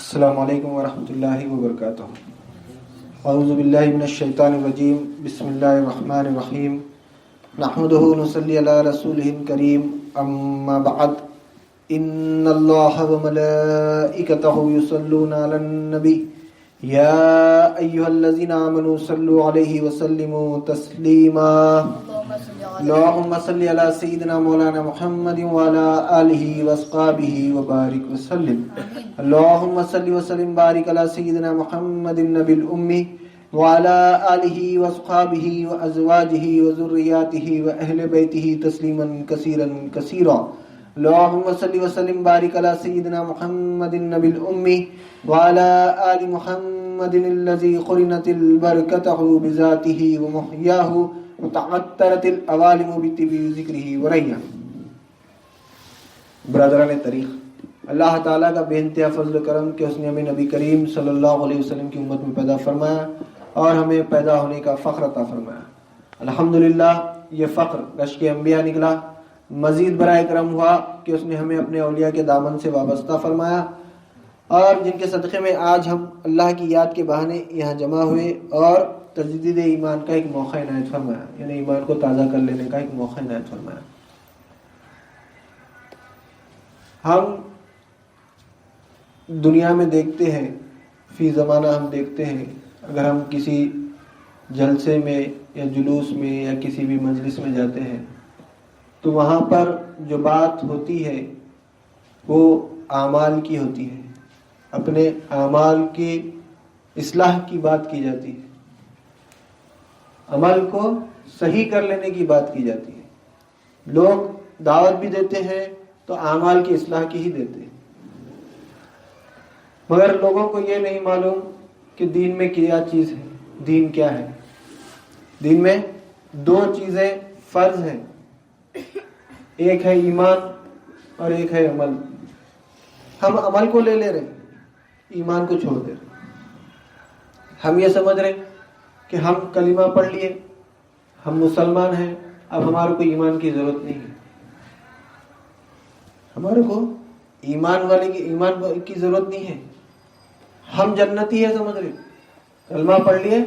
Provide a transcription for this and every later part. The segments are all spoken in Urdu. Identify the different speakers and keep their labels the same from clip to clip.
Speaker 1: السلام علیکم ورحمۃ اللہ وبرکاتہ۔ اعوذ باللہ من الشیطان الرجیم، بسم اللہ الرحمن الرحیم، نحمدہ ونصلی علی رسولہ الکریم، اما بعد، ان اللہ وملائکتہ یصلون علی النبی یا ایہا الذین آمنوا صلوا علیہ وسلموا تسلیما۔ اللہم صلی علی سیدنا مولانا محمد وعلی آلہ واصحابہ وبارک وسلم۔ اللہم صلی وسلم بارک علی سیدنا محمد النبی الامی وعلی آلہ واصحابہ وازواجہ وذریاتہ واہل بیتہ تسلیما کثیرا کثیرا۔ اللہم صلی وسلم بارک علی سیدنا محمد النبی الامی وعلی آل محمد الذی قرنت البرکتہ بذاتہ ومحیاہ وتعطرت العوالم بطیب ذکرہ وریا۔ برادران طریق، اللہ تعالیٰ کا بے انتہا فضل و کرم کہ اس نے ہمیں نبی کریم صلی اللہ علیہ وسلم کی امت میں پیدا فرمایا اور ہمیں پیدا ہونے کا فخر عطا فرمایا۔ الحمدللہ یہ فخر رشک انبیاء نکلا، مزید برائے کرم ہوا کہ اس نے ہمیں اپنے اولیاء کے دامن سے وابستہ فرمایا، اور جن کے صدقے میں آج ہم اللہ کی یاد کے بہانے یہاں جمع ہوئے اور تجدید ایمان کا ایک موقع عنایت فرمایا، یعنی ایمان کو تازہ کر لینے کا ایک موقع عنایت فرمایا۔ ہم دنیا میں دیکھتے ہیں، فی زمانہ ہم دیکھتے ہیں، اگر ہم کسی جلسے میں یا جلوس میں یا کسی بھی مجلس میں جاتے ہیں تو وہاں پر جو بات ہوتی ہے وہ اعمال کی ہوتی ہے، اپنے اعمال کی اصلاح کی بات کی جاتی ہے، عمل کو صحیح کر لینے کی بات کی جاتی ہے۔ لوگ دعوت بھی دیتے ہیں تو اعمال کی اصلاح کی ہی دیتے ہیں، مگر لوگوں کو یہ نہیں معلوم کہ دین میں کیا چیز ہے، دین کیا ہے۔ دین میں دو چیزیں فرض ہیں، ایک ہے ایمان اور ایک ہے عمل۔ ہم عمل کو لے رہے ہیں، ایمان کو چھوڑ دے رہے۔ ہم یہ سمجھ رہے کہ ہم کلمہ پڑھ لیے، ہم مسلمان ہیں، اب ہمارے کو ایمان کی ضرورت نہیں ہے۔ ہمارے کو ایمان کی ضرورت نہیں ہے، ہم جنتی ہے سمجھ رہے، کلمہ پڑھ لیے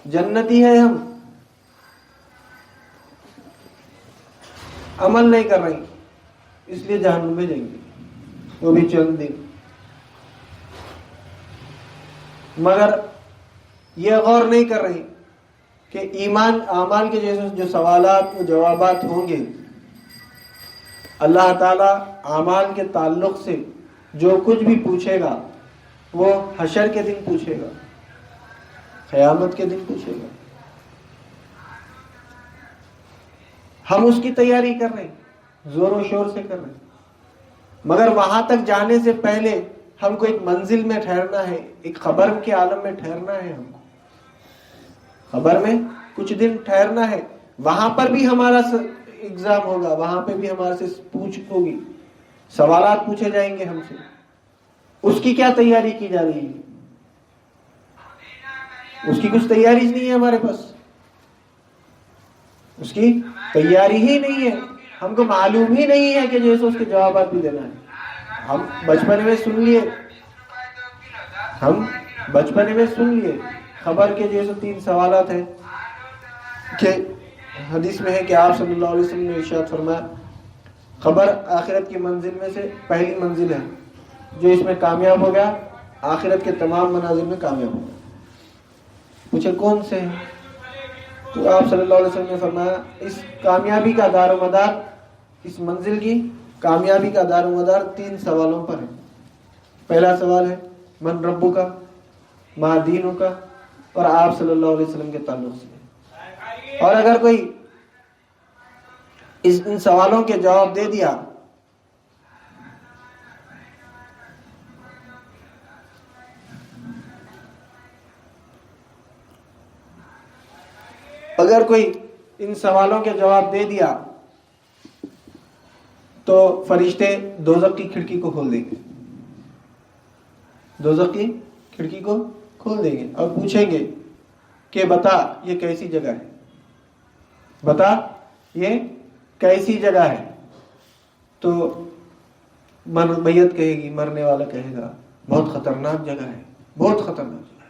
Speaker 1: جنتی ہے ہم، عمل نہیں کر رہے اس لیے جہنم میں جائیں گے، وہ بھی چند دن۔ مگر یہ غور نہیں کر رہے کہ ایمان اعمال کے جیسے جو سوالات و جوابات ہوں گے، اللہ تعالیٰ اعمال کے تعلق سے جو کچھ بھی پوچھے گا وہ حشر کے دن پوچھے گا، قیامت کے دن پوچھے گا۔ ہم اس کی تیاری کر رہے ہیں، زور و شور سے کر رہے ہیں، مگر وہاں تک جانے سے پہلے ہم کو ایک منزل میں ٹھہرنا ہے، ایک خبر کے عالم میں ٹھہرنا ہے، ہم کو خبر میں کچھ دن ٹھہرنا ہے۔ وہاں پر بھی ہمارا ایگزام ہوگا، وہاں پہ بھی ہمارے سے پوچھ ہوگی، سوالات پوچھے جائیں گے ہم سے۔ اس کی کیا تیاری کی جا رہی ہے؟ اس کی کچھ تیاری نہیں ہے ہمارے پاس، اس کی تیاری ہی نہیں ہے، ہم کو معلوم ہی نہیں ہے کہ جیسے اس کے جوابات بھی دینا ہے۔ ہم بچپن میں سن لیے خبر کے جیسے 3 سوالات ہیں کہ حدیث میں ہے کہ آپ صلی اللہ علیہ وسلم نے ارشاد فرمایا، خبر آخرت کی منزل میں سے پہلی منزل ہے، جو اس میں کامیاب ہو گیا آخرت کے تمام منازل میں کامیاب ہو گیا۔ پوچھے کون سے ہیں؟ تو آپ صلی اللہ علیہ وسلم نے فرمایا اس کامیابی کا دار و مدار، اس منزل کی کامیابی کا دار و مدار 3 سوالوں پر ہے۔ پہلا سوال ہے من ربو کا، ما دینوں کا، اور آپ صلی اللہ علیہ وسلم کے تعلق سے۔ اور اگر کوئی ان سوالوں کے جواب دے دیا تو فرشتے دوزخ کی کھڑکی کو کھول دیں گے، دوزخ کی کھڑکی کو کھول دیں گے اور پوچھیں گے کہ بتا یہ کیسی جگہ ہے، بتا یہ کیسی جگہ ہے۔ تو میت کہے گی، مرنے والا کہے گا بہت خطرناک جگہ ہے، بہت خطرناک جگہ ہے.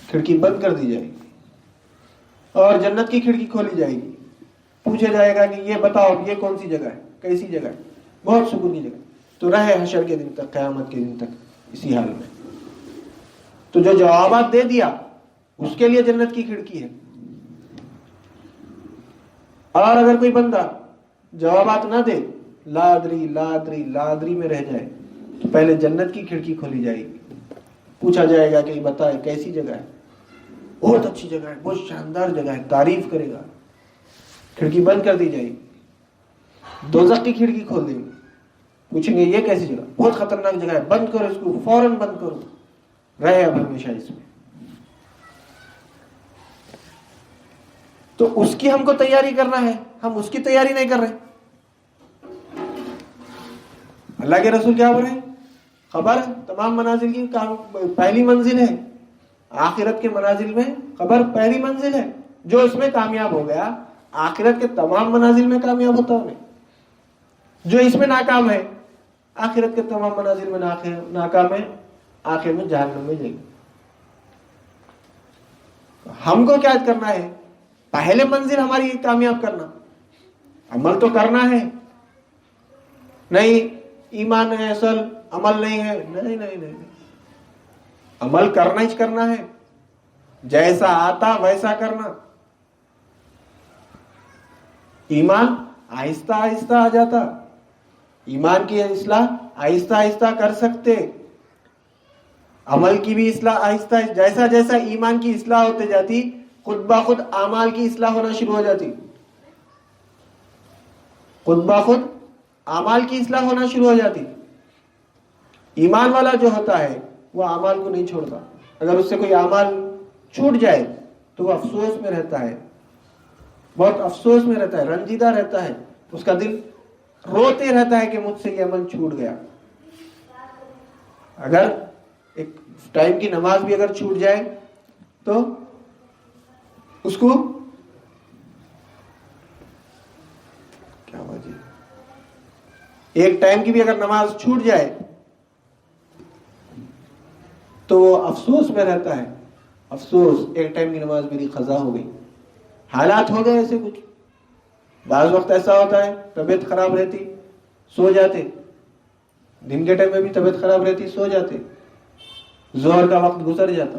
Speaker 1: کھڑکی بند کر دی جائے گی اور جنت کی کھڑکی کھولی جائے گی. پوچھا جائے گا کہ یہ بتاؤ یہ کون سی جگہ ہے، کیسی جگہ ہے؟ بہت سکون کی جگہ. تو رہے حشر کے دن تک، قیامت کے دن تک اسی حال میں. تو جو جوابات دے دیا اس کے لیے جنت کی کھڑکی ہے. اور اگر کوئی بندہ جوابات نہ دے، لادری لادری لادری میں رہ جائے، تو پہلے جنت کی کھڑکی کھولی جائے گی. پوچھا جائے گا کہ بتائے کیسی جگہ ہے؟ بہت اچھی جگہ ہے، بہت شاندار جگہ ہے، تعریف کرے گا. کھڑکی بند کر دی جائے گی. دوزخ کی کھڑکی کھول دیں گے، پوچھیں گے یہ کیسی جگہ؟ بہت خطرناک جگہ ہے، بند کرو اس کو، فوراً بند کرو، رہے اب ہمیشہ اس میں. تو اس کی ہم کو تیاری کرنا ہے، ہم اس کی تیاری نہیں کر رہے. اللہ کے رسول کیا بول رہے ہیں؟ خبر تمام منازل کی پہلی منزل ہے. آخرت کے منازل میں خبر پہلی منزل ہے. جو اس میں کامیاب ہو گیا آخرت کے تمام منازل میں کامیاب ہوتا ہے. جو اس میں ناکام ہے آخرت کے تمام منازل میں ناکام ہے، آخر میں جہنم میں جائے گا. ہم کو کیا کرنا ہے؟ پہلے منزل ہماری کامیاب کرنا، عمل تو کرنا ہے. نہیں ایمان ہے اصل، عمل نہیں ہے، نہیں نہیں نہیں، عمل کرنا ہی کرنا ہے. جیسا آتا ویسا کرنا. ایمان آہستہ آہستہ آ جاتا، ایمان کی اصلاح آہستہ آہستہ کر سکتے، عمل کی بھی اصلاح آہستہ. جیسا جیسا ایمان کی اصلاح ہوتے جاتی، خود بخود اعمال کی اصلاح ہونا شروع ہو جاتی. خود بخود اعمال کی اصلاح ہونا شروع ہو جاتی. ایمان والا جو ہوتا ہے وہ اعمال کو نہیں چھوڑتا. اگر اس سے کوئی اعمال چھوٹ جائے تو وہ افسوس میں رہتا ہے، بہت افسوس میں رہتا ہے، رنجیدہ رہتا ہے. اس کا دل روتے رہتا ہے کہ مجھ سے یہ عمل چھوٹ گیا. اگر ایک ٹائم کی نماز بھی اگر چھوٹ جائے تو اس کو کیا وجہ، ایک ٹائم کی بھی اگر نماز چھوٹ جائے تو وہ افسوس میں رہتا ہے. افسوس، ایک ٹائم کی نماز میری قضا ہو گئی. حالات ہو گئے ایسے کچھ. بعض وقت ایسا ہوتا ہے طبیعت خراب رہتی، سو جاتے. دن کے ٹائم میں بھی طبیعت خراب رہتی، سو جاتے. ظہر کا وقت گزر جاتا،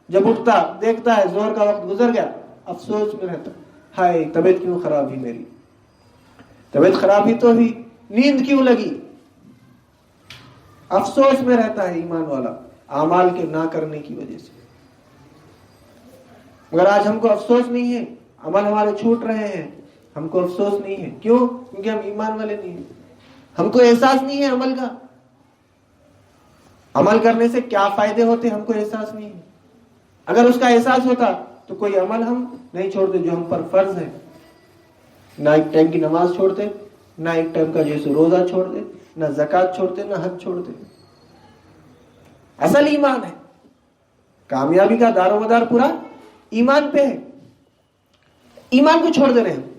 Speaker 1: جب اٹھتا دیکھتا ہے ظہر کا وقت گزر گیا، افسوس میں رہتا، ہائے طبیعت کیوں خراب ہوئی میری. طبیعت خراب ہی تو ہوئی، نیند کیوں لگی. افسوس میں رہتا ہے ایمان والا اعمال کے نہ کرنے کی وجہ سے. مگر آج ہم کو افسوس نہیں ہے، عمل ہمارے چھوٹ رہے ہیں، ہم کو افسوس نہیں ہے. کیوں؟ کیونکہ ہم ایمان والے نہیں ہیں. ہم کو احساس نہیں ہے عمل کا. عمل کرنے سے کیا فائدے ہوتے ہم کو احساس نہیں ہے. اگر اس کا احساس ہوتا تو کوئی عمل ہم نہیں چھوڑتے جو ہم پر فرض ہے. نہ ایک ٹائم کی نماز چھوڑتے، نہ ایک ٹائم کا جیسے روزہ چھوڑتے، نہ زکوٰۃ چھوڑتے، نہ حج چھوڑتے. اصل ایمان ہے. کامیابی کا دار و مدار پورا ایمان پہ ہے. ایمان کو چھوڑ دے رہے ہیں.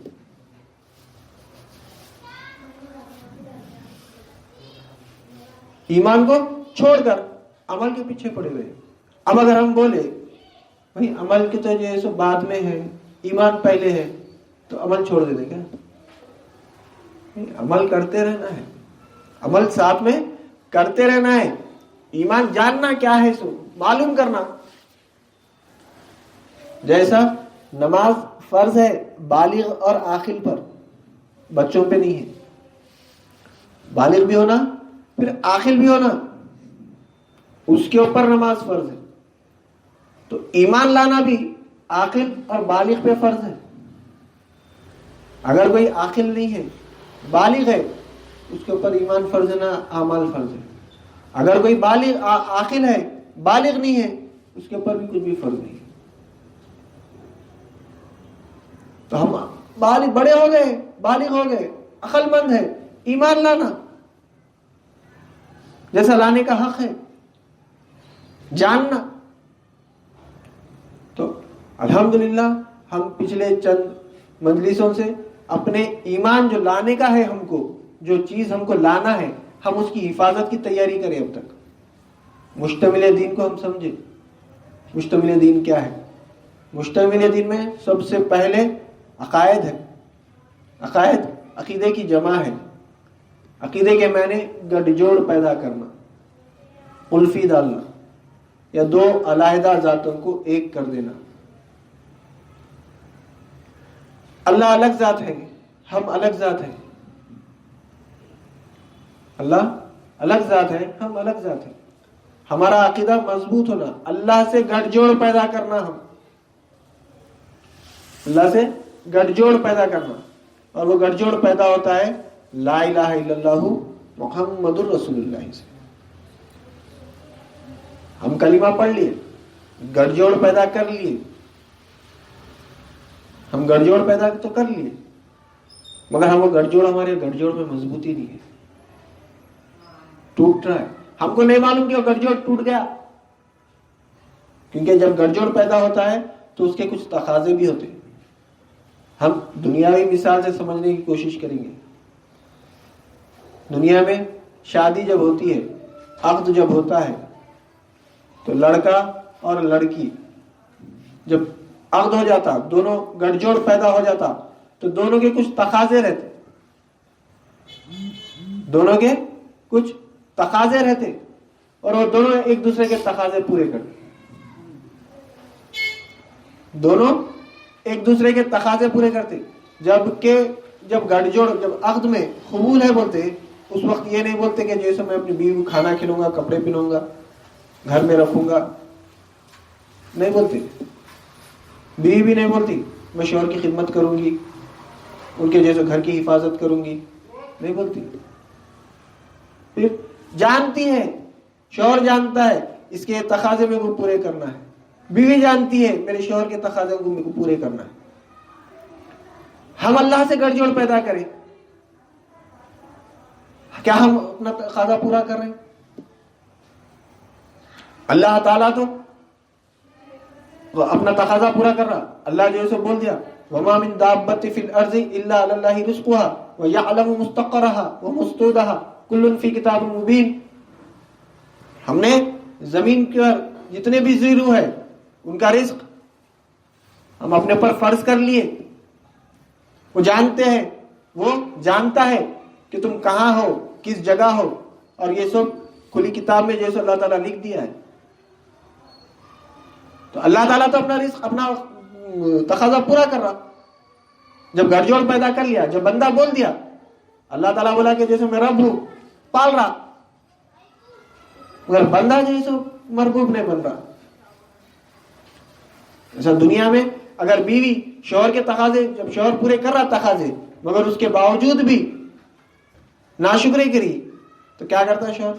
Speaker 1: ایمان کو چھوڑ کر عمل کے پیچھے پڑے ہوئے. اب اگر ہم بولے بھائی عمل کے تو جو سو بعد میں ہے، ایمان پہلے ہے، تو عمل چھوڑ دے کیا؟ عمل کرتے رہنا ہے، عمل ساتھ میں کرتے رہنا ہے. ایمان جاننا کیا ہے سو معلوم کرنا. جیسا نماز فرض ہے بالغ اور عاقل پر، بچوں پہ نہیں ہے. بالغ بھی ہونا پھر عاقل بھی ہونا، اس کے اوپر نماز فرض ہے. تو ایمان لانا بھی عاقل اور بالغ پہ فرض ہے. اگر کوئی عاقل نہیں ہے، بالغ ہے، اس کے اوپر ایمان فرض ہے، نہ اعمال فرض ہے. اگر کوئی بالغ عاقل ہے، بالغ نہیں ہے، اس کے اوپر بھی کچھ بھی فرض نہیں ہے. تو ہم بالغ بڑے ہو گئے، بالغ ہو گئے، عقل مند ہے، ایمان لانا جیسا لانے کا حق ہے، جاننا. تو الحمدللہ ہم پچھلے چند مجلسوں سے اپنے ایمان جو لانے کا ہے، ہم کو جو چیز ہم کو لانا ہے، ہم اس کی حفاظت کی تیاری کریں. اب تک مشتمل دین کو ہم سمجھیں. مشتمل دین کیا ہے؟ مشتمل دین میں سب سے پہلے عقائد ہے. عقائد عقیدے کی جمع ہے. عقیدے کے معنی گٹھ جوڑ پیدا کرنا، الفی ڈالنا، یا دو علیحدہ ذاتوں کو ایک کر دینا. اللہ الگ ذات ہے، ہم الگ ذات ہیں. اللہ الگ ذات ہے، ہم الگ ذات ہیں. ہمارا عقیدہ مضبوط ہونا، اللہ سے گٹھ جوڑ پیدا کرنا. ہم اللہ سے گٹھ جوڑ پیدا کرنا، اور وہ گٹھ جوڑ پیدا ہوتا ہے لا الہ الا اللہ محمد الرسول اللہ سے. ہم کلمہ پڑھ لیے، گٹھ جوڑ پیدا کر لیے. ہم گٹھ جوڑ پیدا تو کر لیے، مگر ہم وہ گٹھ جوڑ، ہمارے گٹھ جوڑ میں مضبوطی نہیں ہے، ٹوٹ رہا ہے. ہم کو نہیں معلوم کہ وہ گٹھ جوڑ ٹوٹ گیا، کیونکہ جب گٹھ جوڑ پیدا ہوتا ہے تو اس کے کچھ تقاضے بھی ہوتے ہیں. ہم دنیاوی مثال سے سمجھنے کی کوشش کریں گے. دنیا میں شادی جب ہوتی ہے، عقد جب ہوتا ہے، تو لڑکا اور لڑکی جب عقد ہو جاتا، دونوں گٹھ جوڑ پیدا ہو جاتا، تو دونوں کے کچھ تقاضے رہتے. دونوں کے کچھ تقاضے رہتے، اور وہ دونوں ایک دوسرے کے تقاضے پورے کرتے. دونوں ایک دوسرے کے تقاضے پورے کرتے. جب گٹھ جوڑ، جب عقد میں قبول ہے بولتے، اس وقت یہ نہیں بولتے کہ جیسے میں اپنی بیوی کو کھانا کھلاؤں گا، کپڑے پہنوں گا، گھر میں رکھوں گا. نہیں بولتے. بیوی بھی نہیں بولتی میں شوہر کی خدمت کروں گی، ان کے جیسے گھر کی حفاظت کروں گی. نہیں بولتی. پھر جانتی ہے، شوہر جانتا ہے اس کے تقاضے میں کو پورے کرنا ہے. بیوی جانتی ہے میرے شوہر کے تقاضے کو میرے کو پورے کرنا ہے. ہم اللہ سے گٹھ جوڑ پیدا کریں، کیا ہم اپنا تقاضا پورا کر رہے ہیں؟ اللہ تعالیٰ تو اپنا تقاضا پورا کر رہا. اللہ جو اسے بول دیا وَمَا مِن دَابَّةٍ فِي الْأَرْضِ إِلَّا عَلَى اللَّهِ رِزْقُهَا وَيَعْلَمُ مُسْتَقَرَّهَا وَمُسْتَوْدَعَهَا كُلٌّ فِي كِتَابٍ مُبِينٍ. ہم نے زمین پر جتنے بھی زیرو ہے ان کا رزق ہم اپنے پر فرض کر لیے. وہ جانتے ہیں، وہ جانتا ہے کہ تم کہاں ہو، کس جگہ ہو، اور یہ سب کھلی کتاب میں جیسے اللہ تعالیٰ لکھ دیا ہے. تو اللہ تعالیٰ تو اپنا رزق، اپنا تقاضا پورا کر رہا. جب گٹھ جوڑ پیدا کر لیا، جب بندہ بول دیا، اللہ تعالیٰ بولا کہ جیسے میں رب ہوں، پال رہا. مگر بندہ جیسے مرغوب نہیں بن رہا. ایسا دنیا میں اگر بیوی شوہر کے تقاضے، جب شوہر پورے کر رہا تقاضے، مگر اس کے باوجود بھی ناشکری کری، تو کیا کرتا ہے شوہر؟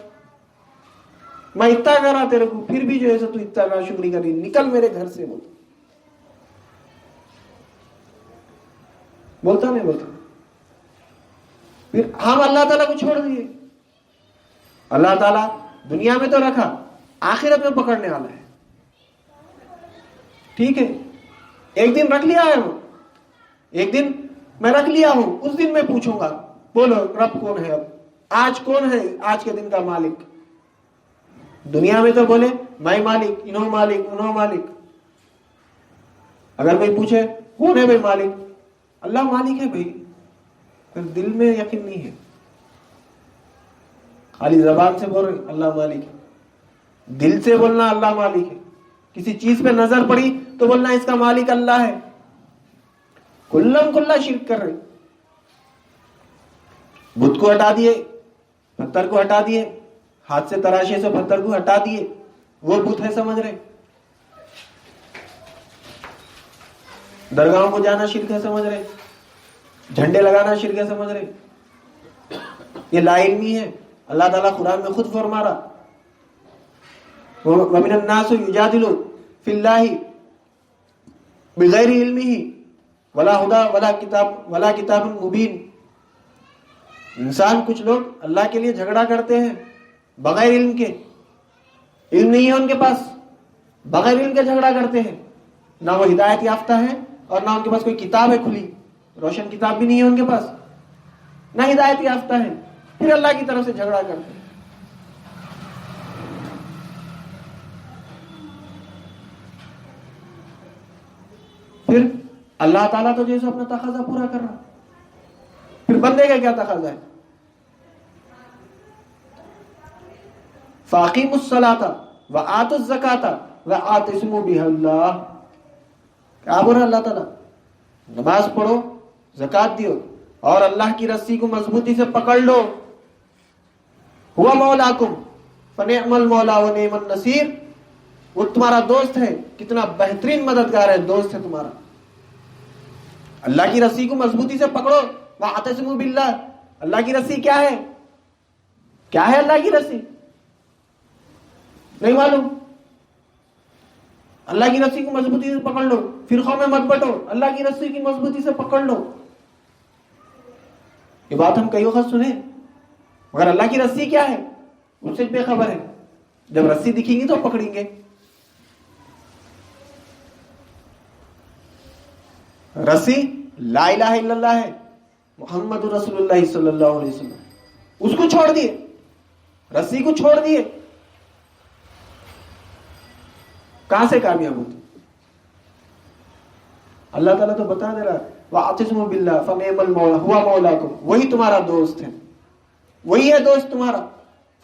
Speaker 1: میں اتنا کر رہا تیرے کو، پھر بھی جو ہے تو اتنا ناشکری کری، نکل میرے گھر سے. بولتا نہیں بولتا. پھر ہم اللہ تعالیٰ کو چھوڑ دیے. اللہ تعالیٰ دنیا میں تو رکھا، آخرت میں پکڑنے والا ہے. ٹھیک ہے، ایک دن رکھ لیا ہے، وہ ایک دن میں رکھ لیا ہوں، اس دن میں پوچھوں گا بولو رب کون ہے؟ اب آج کون ہے آج کے دن کا مالک؟ دنیا میں تو بولے میں مالک، انہوں مالک، انہوں مالک. اگر کوئی پوچھے کون ہے بھائی مالک؟ اللہ مالک ہے بھائی، پھر دل میں یقین نہیں ہے. خالی زبان سے بول رہے اللہ مالک ہے، دل سے بولنا اللہ مالک ہے. کسی چیز پہ نظر پڑی تو بولنا اس کا مالک اللہ ہے. کلم کلا شرک کر رہے. بت کو ہٹا دیے، پتھر کو ہٹا دیے، ہاتھ سے تراشے سے پتھر کو ہٹا دیے، وہ بت ہے سمجھ رہے. درگاہوں کو جانا شرک ہے سمجھ رہے، جھنڈے لگانا شرک ہے سمجھ رہے. یہ لا علمی ہے. اللہ تعالیٰ قرآن میں خود فرما رہا وَمِنَ النَّاسِ يُجَادِلُ فِي اللَّهِ بِغَيْرِ عِلْمِهِ وَلَا هُدًى وَلَا كِتَابٍ مُبِينٍ. انسان کچھ لوگ اللہ کے لیے جھگڑا کرتے ہیں بغیر علم کے. علم نہیں ہے ان کے پاس، بغیر علم کے جھگڑا کرتے ہیں. نہ وہ ہدایت یافتہ ہے، اور نہ ان کے پاس کوئی کتاب ہے کھلی، روشن کتاب بھی نہیں ہے ان کے پاس، نہ ہدایت یافتہ ہے. پھر اللہ کی طرف سے جھگڑا کرتے ہیں. پھر اللہ تعالیٰ تو جیسے اپنا تقاضا پورا کر رہا, پھر بندے کا کیا تقاضا ہے؟ فَأَقِيمُوا الصَّلَاةَ وَآتُوا الزَّكَاةَ وَاعْتَصِمُوا بِهَا اللَّهِ. کیا بول رہا اللہ تعالیٰ؟ نماز پڑھو, زکات دیو, اور اللہ کی رسی کو مضبوطی سے پکڑ لو. هُوَ مَوْلَاكُمْ فَنِعْمَ الْمَوْلَى وَنِعْمَ النَّصِيرُ. وہ تمہارا دوست ہے, کتنا بہترین مددگار ہے, دوست ہے تمہارا. اللہ کی رسی کو مضبوطی سے پکڑو. وَاعْتَصِمُوا بِاللَّهِ. اللہ کی رسی کیا ہے؟ کیا ہے اللہ کی رسی؟ نہیں معلوم. اللہ کی رسی کو مضبوطی سے پکڑ لو, فرقوں میں مت بٹو, اللہ کی رسی کی مضبوطی سے پکڑ لو. یہ بات ہم کئی وقت سنیں, مگر اللہ کی رسی کیا ہے اس سے بے خبر ہے. جب رسی دکھیں گی تو پکڑیں گے. رسی لا الہ الا اللہ ہے, محمد رسول اللہ صلی اللہ علیہ وسلم. اس کو چھوڑ دیے, رسی کو چھوڑ دیے, کہاں سے کامیاب ہوتے؟ اللہ تعالیٰ تو بتا دے رہا ہے وَاعْتَصِمُوا بِاللَّهِ فَنِعْمَ الْمَوْلَى هُوَ مَوْلَاكُمْ. وہی تمہارا دوست ہے, وہی ہے دوست تمہارا.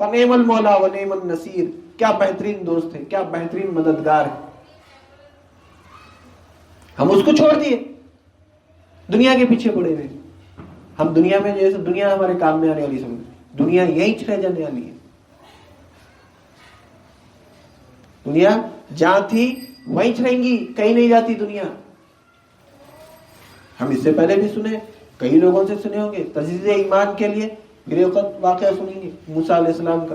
Speaker 1: فَنِعْمَ الْمَوْلَى وَنِعْمَ النَّصِيرُ. کیا بہترین دوست ہے, کیا بہترین مددگار ہے. ہم اس کو چھوڑ دیے, دنیا کے پیچھے پڑے ہوئے. ہم دنیا میں جیسے دنیا ہمارے کام میں آنے والی سمجھ, دنیا یہی رہ جانے والی ہے. دنیا جہاں تھی وہیں رہیں گی, کہیں نہیں جاتی دنیا. ہم اس سے پہلے بھی سنے, کئی لوگوں سے سنے ہوں گے تجدید ایمان کے لیے. پھر ایک واقعہ سنیں گے موسیٰ علیہ السلام کا.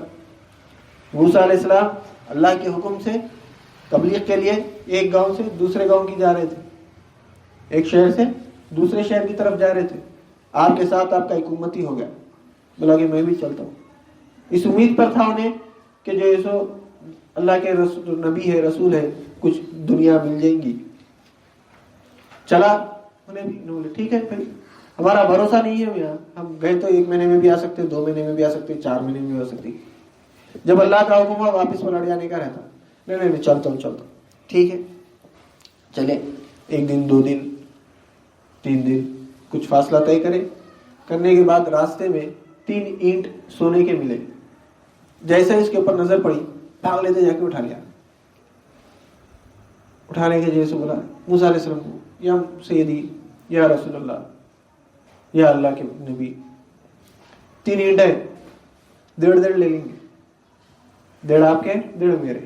Speaker 1: موسیٰ علیہ السلام اللہ کے حکم سے تبلیغ کے لیے ایک گاؤں سے دوسرے گاؤں کی جا رہے تھے, ایک شہر سے دوسرے شہر کی طرف جا رہے تھے. آپ کے ساتھ آپ کا ایک امتی ہو گیا, بولا کہ میں بھی چلتا ہوں. اس امید پر تھا انہیں کہ جو ایسو اللہ کے نبی ہے, رسول ہے, کچھ دنیا مل جائیں گی. چلا, انہیں بھی بولے ٹھیک ہے, پھر ہمارا بھروسہ نہیں ہے یہاں, ہم گئے تو 1 مہینے میں بھی آ سکتے, 2 مہینے میں بھی آ سکتے, 4 مہینے میں بھی ہو سکتی. جب اللہ کا حکم ہوا واپس پلٹ جانے کا رہتا, نہیں چلتا ہوں. ٹھیک ہے, چلے 1 دن 2 دن 3 دن, کچھ فاصلہ طے کرنے کے بعد راستے میں 3 اینٹ سونے کے ملے. جیسے اس کے اوپر نظر پڑی, بھاگ لیتے جا کے اٹھا لیا. اٹھانے کے جیسے بولا موسیٰ علیہ السلام کو, یا سیدی, یا رسول اللہ, یا اللہ کے نبی, 3 اینٹ ہے, 1.5 لے لیں گے. 1.5 آپ کے, 1.5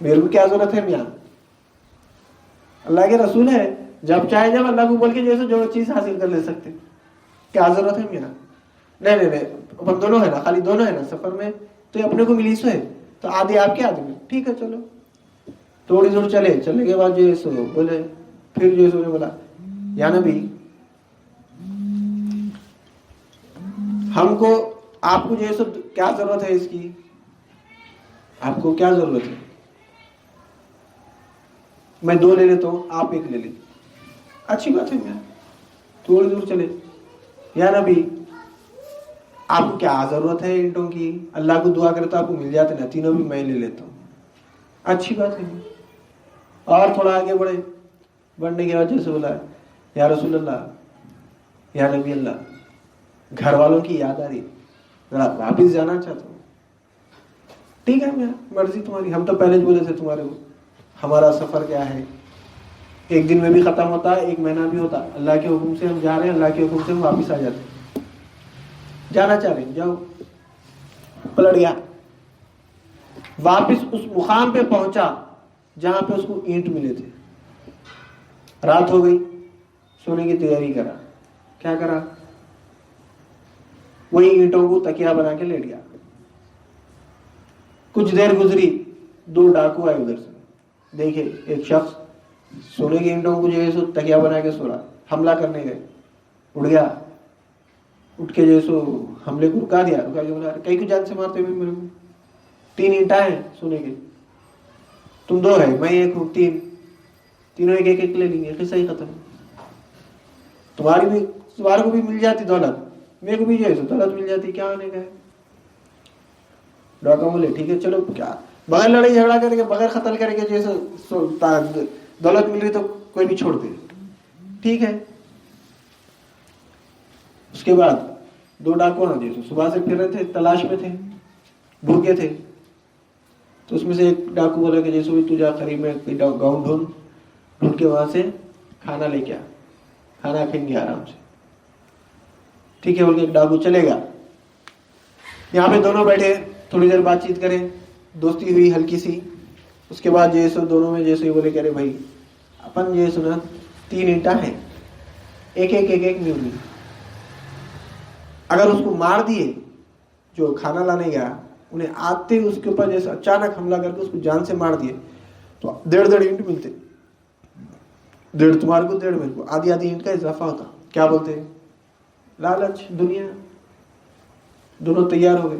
Speaker 1: میرے کو کیا ضرورت ہے میاں, اللہ کے رسول ہے, جب چاہے جب اللہ کو بول کے جیسے جو چیز حاصل کر لے سکتے, کیا ضرورت ہے میاں. نہیں اپن دونوں ہے نا, خالی دونوں ہے نا سفر میں, تو یہ اپنے کو ملی سو ہے, تو آدھی آپ کے آدھی میں, ٹھیک ہے چلو. تھوڑی دور چلنے کے بعد جو سو بولے, پھر جو سو نے بولا یا نبی, ہم کو آپ کو جو سو کیا ضرورت ہے اس کی, آپ کو کیا ضرورت ہے, میں 2 لے لیتا ہوں, آپ 1 لے لیتے. اچھی بات ہے میاں. تھوڑی دور چلے, یا نبی آپ کو کیا ضرورت ہے اینٹوں کی, اللہ کو دعا کرے تو آپ کو مل جاتے نا, 3 بھی میں لے لیتا ہوں. اچھی بات ہے. اور تھوڑا آگے بڑھنے کے بعد جیسے بولا یا رسول اللہ, یا نبی اللہ, گھر والوں کی یاد آ رہی, ذرا واپس جانا چاہتا ہوں. ٹھیک ہے میاں, مرضی تمہاری. ہم تو پہلے بولے تھے تمہارے کو, ہمارا سفر کیا ہے, 1 دن میں بھی ختم ہوتا, 1 مہینہ بھی ہوتا. اللہ کے حکم سے ہم جا رہے ہیں, اللہ کے حکم سے ہم واپس آ جاتے ہیں. جانا چاہ رہے ہیں, جاؤ. پلٹ گیا, واپس اس مقام پہ پہنچا جہاں پہ اس کو اینٹ ملے تھے. رات ہو گئی, سونے کی تیاری کرا. کیا کرا, وہی اینٹوں کو تکیا بنا کے لیٹ گیا. کچھ دیر گزری, 2 ڈاکو آئے ادھر سے, دیکھے ایک شخص سونے کی اینٹوں کو جو ہے سو تکیا بنا کے سو رہا, حملہ کرنے گئے. اٹھ گیا, اٹھ کے جو سو حملے کو رکا دیا. بولا کئی کو جان سے مارتے ہوئے میرے کو, 3 اینٹیں ہیں سونے کے, تم 2 ہے, میں 1 ہوں, 3, تینوں 1 لے لیں گے, قصہ ہی ختم. تمہارے کو بھی مل جاتی دولت, میرے کو بھی جو ہے دولت مل جاتی، کیا ہونے کا ہے؟ ڈاکو بولے ٹھیک ہے چلو، کیا بغیر لڑائی جھگڑا کرے گا، بغیر قتل کرے گا، جیسے دولت مل رہی تو کوئی بھی چھوڑ دے، ٹھیک ہے۔ اس کے بعد دو ڈاکو نا جیسے صبح سے پھر رہے تھے، تلاش میں تھے، بھوکے تھے، تو اس میں سے ایک ڈاکو بولا کہ جیسے تو جا قریب میں گاؤں ڈھونڈ کے وہاں سے کھانا لے کے آ، کھانا کھائیں گے آرام سے، ٹھیک ہے بول کے ایک ڈاکو چلے گا۔ یہاں پہ دونوں بیٹھے تھوڑی دیر بات چیت کریں، دوستی ہوئی ہلکی سی۔ اس کے بعد جیسے دونوں میں جیسے بولے کہ ارے بھائی اپن یہ سنا 3 اینٹا ہیں، ایک مل گئی، اگر اس کو مار دیے جو کھانا لانے گیا، انہیں آتے اس کے اوپر جیسے اچانک حملہ کر کے اس کو جان سے مار دیے تو 1.5 اینٹ ملتے، 1.5 تمہارے کو 1.5 میرے کو، آدھی اینٹ کا اضافہ ہوتا۔ کیا بولتے ہیں؟ لالچ، دنیا۔ دونوں تیار ہو گئے،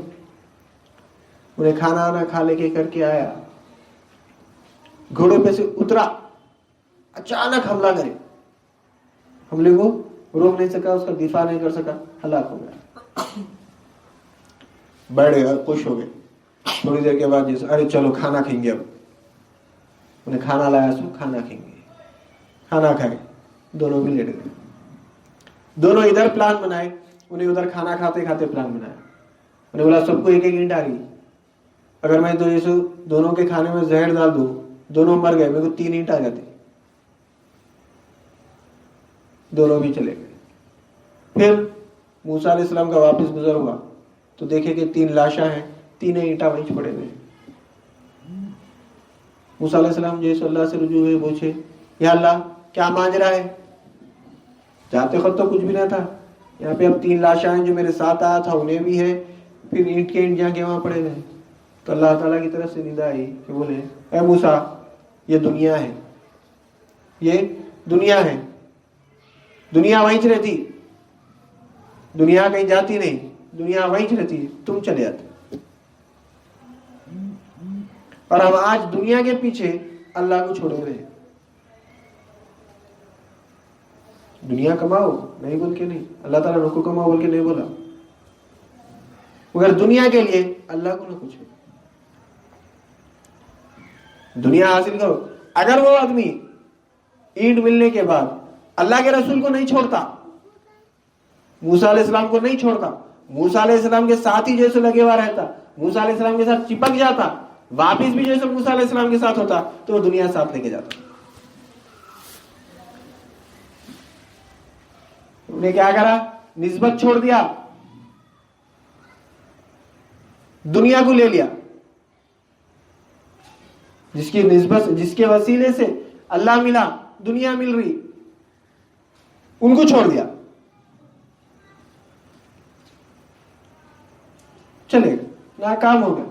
Speaker 1: انہیں کھانا آنا کھا لے کے کر کے آیا، گھوڑے پہ سے اترا، اچانک حملہ کرے، حملے کو روک نہیں سکا، اس کا دفاع نہیں کر سکا، ہلاک ہو گیا۔ بیٹھ گئے، خوش ہو گئے۔ تھوڑی دیر کے بعد جیسے ارے چلو کھانا کھائیں گے، اب انہیں کھانا لایا، سو کھانا کھائیں گے، کھانا کھائے، دونوں بھی لیٹ گئے۔ دونوں ادھر پلان بنائے، انہیں ادھر کھانا کھاتے کھاتے پلان بنایا۔ انہیں بولا سب کو ایک اینٹ آ رہی، اگر میں تو جیسے دونوں کے کھانے میں زہر ڈال دوں، دونوں مر گئے، میرے کو 3 اینٹ آ جاتی۔ دونوں بھی چلے گئے۔ پھر موسیٰ علیہ السلام کا واپس گزر ہوا تو دیکھے کہ 3 لاشاں ہیں، 3 اینٹا وہیں پڑے ہوئے۔ موسیٰ علیہ السلام جیسے اللہ سے رجوع ہوئے، پوچھے یا اللہ کیا ماجرا ہے؟ جاتے خود تو کچھ بھی نہ تھا، یہاں پہ اب 3 لاشاں ہیں، جو میرے ساتھ آیا تھا انہیں بھی ہے، پھر اینٹ کے اینٹ جا کے وہاں پڑے ہوئے۔ تو اللہ تعالیٰ کی طرف سے ندا آئی کہ بولے اے موسیٰ یہ دنیا ہے، یہ دنیا ہے، دنیا وہیں رہتی، دنیا کہیں جاتی نہیں، دنیا وہیں رہتی، تم چلے جاتے۔ اور ہم آج دنیا کے پیچھے اللہ کو چھوڑے ہوئے ہیں۔ دنیا کماؤ نہیں بول کے نہیں، اللہ تعالیٰ نے کو کماؤ بول کے نہیں بولا، مگر دنیا کے لیے اللہ کو نہ پوچھو، دنیا حاصل کرو۔ اگر وہ آدمی اینٹ ملنے کے بعد اللہ کے رسول کو نہیں چھوڑتا، موسیٰ علیہ السلام کو نہیں چھوڑتا، موسیٰ علیہ السلام کے ساتھ ہی جیسے لگے ہوا رہتا، موسیٰ علیہ السلام کے ساتھ چپک جاتا، واپس بھی جیسے موسیٰ علیہ السلام کے ساتھ ہوتا، تو وہ دنیا ساتھ لے کے جاتا۔ انہوں نے کیا کرا؟ نسبت چھوڑ دیا، دنیا کو لے لیا، جس کی نسبت، جس کے وسیلے سے اللہ ملا، دنیا مل رہی، ان کو چھوڑ دیا، چلے گا، ناکام ہو گیا۔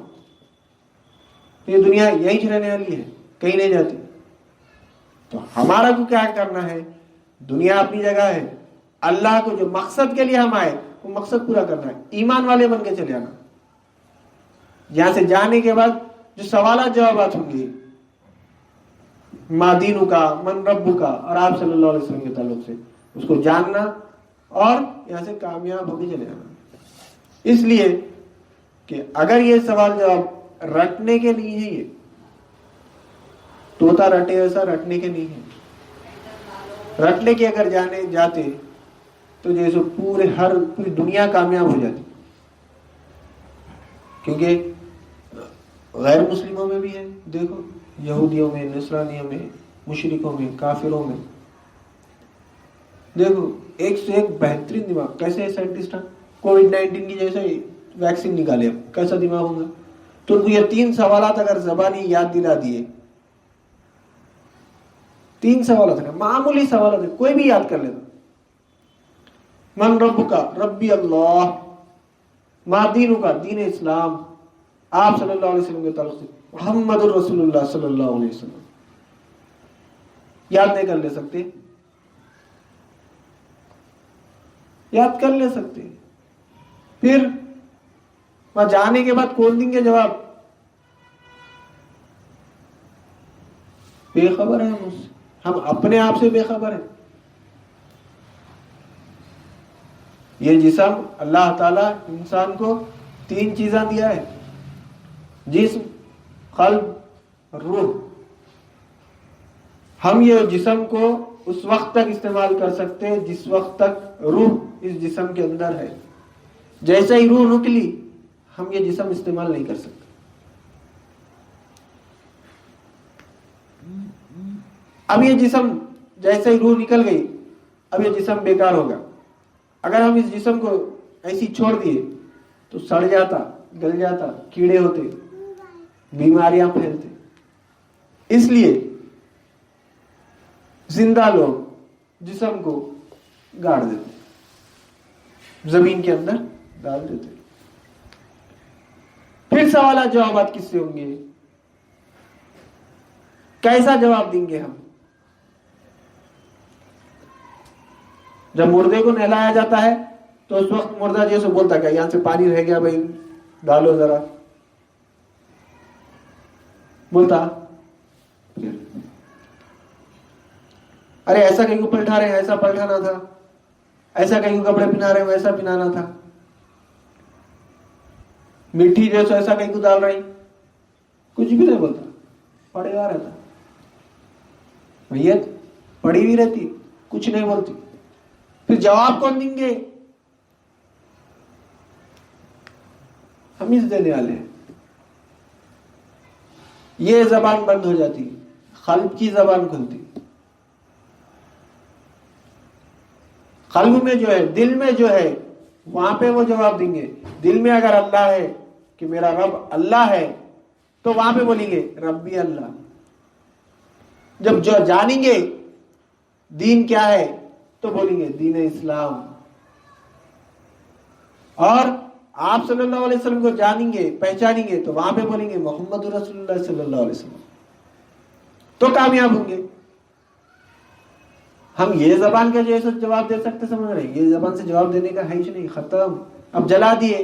Speaker 1: یہ دنیا یہیں رہنے والی ہے، کہیں نہیں جاتی۔ تو ہمارا کو کیا کرنا ہے؟ دنیا اپنی جگہ ہے، اللہ کو جو مقصد کے لیے ہم آئے وہ مقصد پورا کرنا ہے، ایمان والے بن کے چلے آنا۔ یہاں سے جانے کے بعد جو سوالات جوابات ہوں گے، ما دینو کا، من ربو کا، اور آپ صلی اللہ علیہ وسلم کے تعلق سے، اس کو جاننا اور یہاں سے کامیاب ہو کے چلے آنا۔ اس لیے کہ اگر یہ سوال جواب رٹنے کے نہیں ہے، یہ طوطا رٹے ایسا رٹنے کے نہیں ہے، رٹنے کے اگر جاتے تو جیسے پوری دنیا کامیاب ہو جاتی، کیونکہ غیر مسلموں میں بھی ہے، دیکھو یہودیوں میں، نصرانیوں میں، مشرکوں میں، کافروں میں، دیکھو ایک سے ایک بہترین دماغ۔ کیسے سائنٹسٹ کووڈ-19 کی جیسے ویکسین نکالے، کیسا دماغ ہوگا؟ تو ان کو یہ 3 سوالات اگر زبانی یاد دلا دیے، 3 سوالات ہیں، معمولی سوالات ہیں، کوئی بھی یاد کر لیتا۔ من رب کا، ربی اللہ، ما دینو کا، دین اسلام، آپ صلی اللہ علیہ وسلم کے تعلق سے، محمد الرسول اللہ صلی اللہ علیہ وسلم، یاد نہیں کر لے سکتے؟ یاد کر لے سکتے۔ پھر وہاں جانے کے بعد کون دیں گے جواب؟ بے خبر ہیں ہم، ہم اپنے آپ سے بے خبر ہیں۔ یہ جسم اللہ تعالیٰ انسان کو 3 چیزاں دیا ہے، جسم، قلب، روح۔ ہم یہ جسم کو اس وقت تک استعمال کر سکتے ہیں جس وقت تک روح اس جسم کے اندر ہے۔ جیسے ہی روح نکلی ہم یہ جسم استعمال نہیں کر سکتے۔ اب یہ جسم جیسے ہی روح نکل گئی اب یہ جسم بیکار ہوگا۔ اگر ہم اس جسم کو ایسی چھوڑ دیے تو سڑ جاتا، گل جاتا، کیڑے ہوتے، بیماریاں پھیلتے۔ اس لیے زندہ لوگ جسم کو گاڑ دیتے، زمین کے اندر ڈال دیتے۔ پھر سوالات جوابات کس سے ہوں گے؟ کیسا جواب دیں گے ہم؟ جب مردے کو نہلایا جاتا ہے تو اس وقت مردہ جیسے بولتا کہ یہاں سے پانی رہ گیا بھائی ڈالو ذرا، بولتا ارے ایسا کہیں کو پلٹا رہے ہیں، ایسا پلٹانا تھا، ایسا کہیں کو کپڑے پہنا رہے ہیں، ویسا پہنانا تھا، مٹھی جیسا ایسا کہیں کو ڈال رہی، کچھ بھی نہیں بولتا، پڑے ہوا رہتا۔ میت پڑی ہوئی رہتی، کچھ نہیں بولتی۔ پھر جواب کون دیں گے؟ ہم اس دینے والے ہیں۔ یہ زبان بند ہو جاتی، قلب کی زبان کھلتی۔ قلب میں جو ہے، دل میں جو ہے، وہاں پہ وہ جواب دیں گے۔ دل میں اگر اللہ ہے کہ میرا رب اللہ ہے تو وہاں پہ بولیں گے ربی اللہ۔ جب جو جانیں گے دین کیا ہے تو بولیں گے دین اسلام۔ اور آپ صلی اللہ علیہ وسلم کو جانیں گے، پہچانیں گے تو وہاں پہ بولیں گے محمد رسول اللہ صلی اللہ علیہ وسلم، تو کامیاب ہوں گے۔ ہم یہ زبان کا جیسا جواب دے سکتے، سمجھ رہے ہیں؟ یہ زبان سے جواب دینے کا ہے ہی نہیں، ختم۔ اب جلا دیے،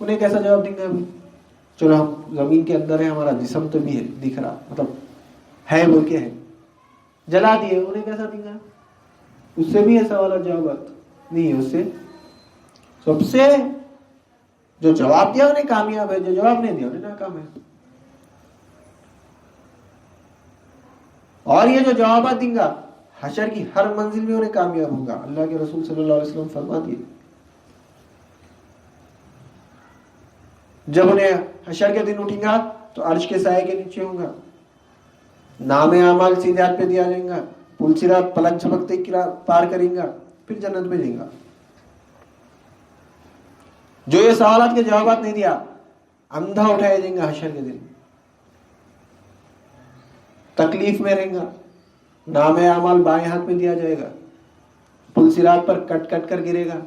Speaker 1: انہیں کیسا جواب دیں گے ابھی؟ چلو ہم زمین کے اندر ہے، ہمارا جسم تو بھی ہے، دکھ رہا، مطلب ہے بول کے ہے، جلا دیے، انہیں کیسا دیں گا؟ اس سے بھی ایسا والا جوابات نہیں ہے۔ اس سے سب سے جو جواب دیا انہیں کامیاب ہے، جو جواب نہیں دیا انہیں ناکام ہے۔ اور یہ جو جوابات دیں گا حشر کی ہر منزل میں انہیں کامیاب ہوگا۔ اللہ کے رسول صلی اللہ علیہ وسلم فرما دیے جب انہیں حشر کے دن اٹھیں گا تو عرش کے سائے کے نیچے ہوں گا، نام اعمال سیدھے ہاتھ پہ دیا جائیں گا، پل صراط پلک جھپکتے پار کریں گا، پھر جنت میں جائیں گا۔ جو یہ سوالات کے جوابات نہیں دیا اندھا اٹھایا جائیں گا حشر کے دن، تکلیف میں رہیں گا، نام اعمال بائیں ہاتھ میں دیا جائے گا، پل صراط پر کٹ کٹ کر گرے گا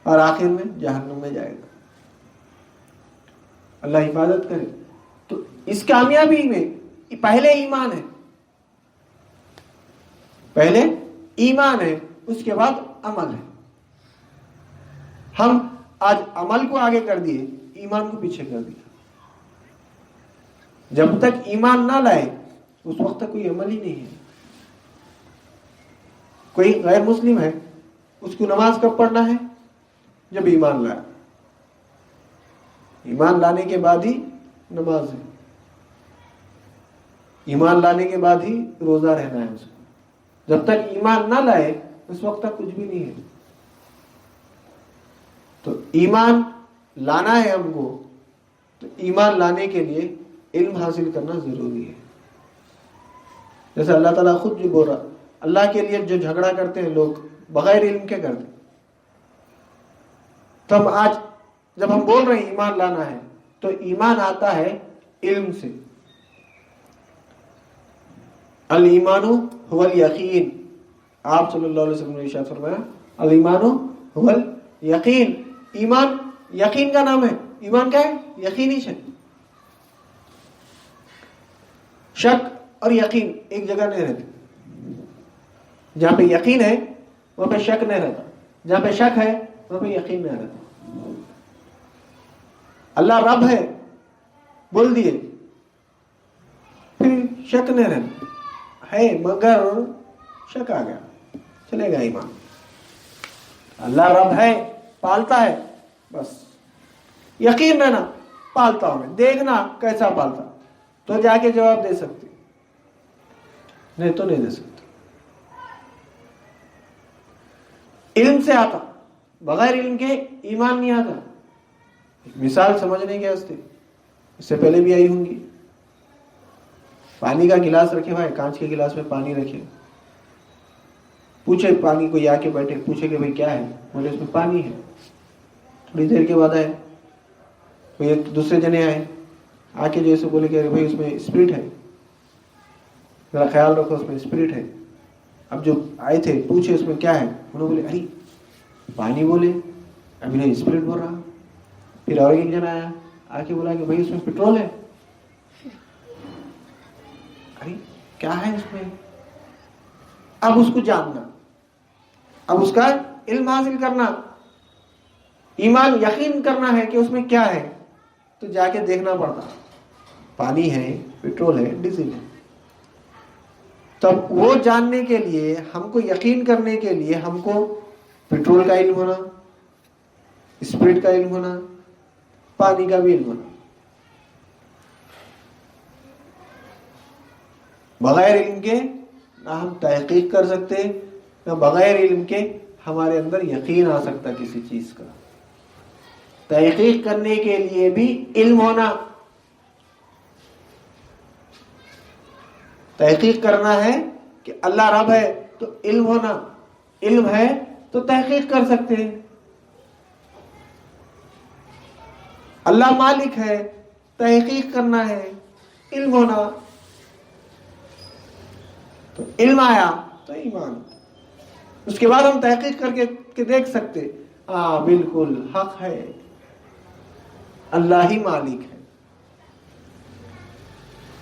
Speaker 1: اور آخر میں جہنم میں جائے گا۔ اللہ حفاظت کرے۔ تو اس کامیابی میں پہلے ایمان ہے، پہلے ایمان ہے، اس کے بعد عمل ہے۔ ہم آج عمل کو آگے کر دیے، ایمان کو پیچھے کر دیا۔ جب تک ایمان نہ لائے اس وقت تک کوئی عمل ہی نہیں ہے۔ کوئی غیر مسلم ہے، اس کو نماز کب پڑھنا ہے؟ جب ایمان لایا۔ ایمان لانے کے بعد ہی نماز ہے، ایمان لانے کے بعد ہی روزہ رہنا ہے اس کو۔ جب تک ایمان نہ لائے اس وقت تک کچھ بھی نہیں ہے۔ تو ایمان لانا ہے ہم کو، تو ایمان لانے کے لیے علم حاصل کرنا ضروری ہے۔ جیسے اللہ تعالیٰ خود جو بول رہا، اللہ کے لیے جو جھگڑا کرتے ہیں لوگ بغیر علم کے کرتے، تو ہم آج جب ہم بول رہے ہیں ایمان لانا ہے تو ایمان آتا ہے علم سے۔ الایمان هو الیقین، آپ صلی اللہ علیہ وسلم نے ارشاد فرمایا الایمان هو الیقین۔ ایمان یقین کا نام ہے۔ ایمان کیا ہے؟ یقینی شک۔ شک اور یقین ایک جگہ نہیں رہتے۔ جہاں پہ یقین ہے وہاں پہ شک نہیں رہتا، جہاں پہ شک ہے وہاں پہ یقین نہیں رہتا۔ اللہ رب ہے بول دیے، پھر شک نہیں رہتا، ہے مگر شک آ گیا، چلے گا ایمان۔ اللہ رب ہے، پالتا ہے، بس یقین رہنا پالتا ہوں میں، دیکھنا کیسا پالتا، تو جا کے جواب دے سکتے، نہیں تو نہیں دے سکتے۔ علم سے آتا، بغیر علم کے ایمان نہیں آتا۔ مثال سمجھنے کے واسطے، اس سے پہلے بھی آئی ہوں گی، پانی کا گلاس رکھے بھائی، کانچ کے گلاس میں پانی رکھے، پوچھے پانی کو، آ کے بیٹھے، پوچھے کہ بھائی کیا ہے، بولے اس میں پانی ہے۔ تھوڑی دیر کے بعد آئے کوئی ایک دوسرے جنے آئے، آ کے جیسے بولے کہ بھائی اس میں اسپرٹ ہے، ذرا خیال رکھو اس میں اسپرٹ ہے۔ اب جو آئے تھے پوچھے اس میں کیا ہے، انہوں نے بولے ارے پانی، بولے ابھی نہیں اسپرٹ بول رہا۔ پھر اور ایک جنا آیا، آ کے بولا کہ بھائی اس میں پیٹرول ہے۔ ارے کیا ہے اس میں؟ اب اس کو جاننا، اب اس کا علم حاصل کرنا، ایمان یقین کرنا ہے کہ اس میں کیا ہے، تو جا کے دیکھنا پڑتا، پانی ہے، پیٹرول ہے، ڈیزل ہے۔ تب وہ جاننے کے لیے، ہم کو یقین کرنے کے لیے، ہم کو پیٹرول کا علم ہونا، اسپرٹ کا علم ہونا، پانی کا بھی علم ہونا۔ بغیر علم کے نہ ہم تحقیق کر سکتے، نہ بغیر علم کے ہمارے اندر یقین آ سکتا کسی چیز کا۔ تحقیق کرنے کے لیے بھی علم ہونا، تحقیق کرنا ہے کہ اللہ رب ہے تو علم ہونا، علم ہے تو تحقیق کر سکتے ہیں۔ اللہ مالک ہے، تحقیق کرنا ہے، علم ہونا، تو علم آیا تو ایمان، اس کے بعد ہم تحقیق کر کے دیکھ سکتے، ہاں بالکل حق ہے، اللہ ہی مالک ہے۔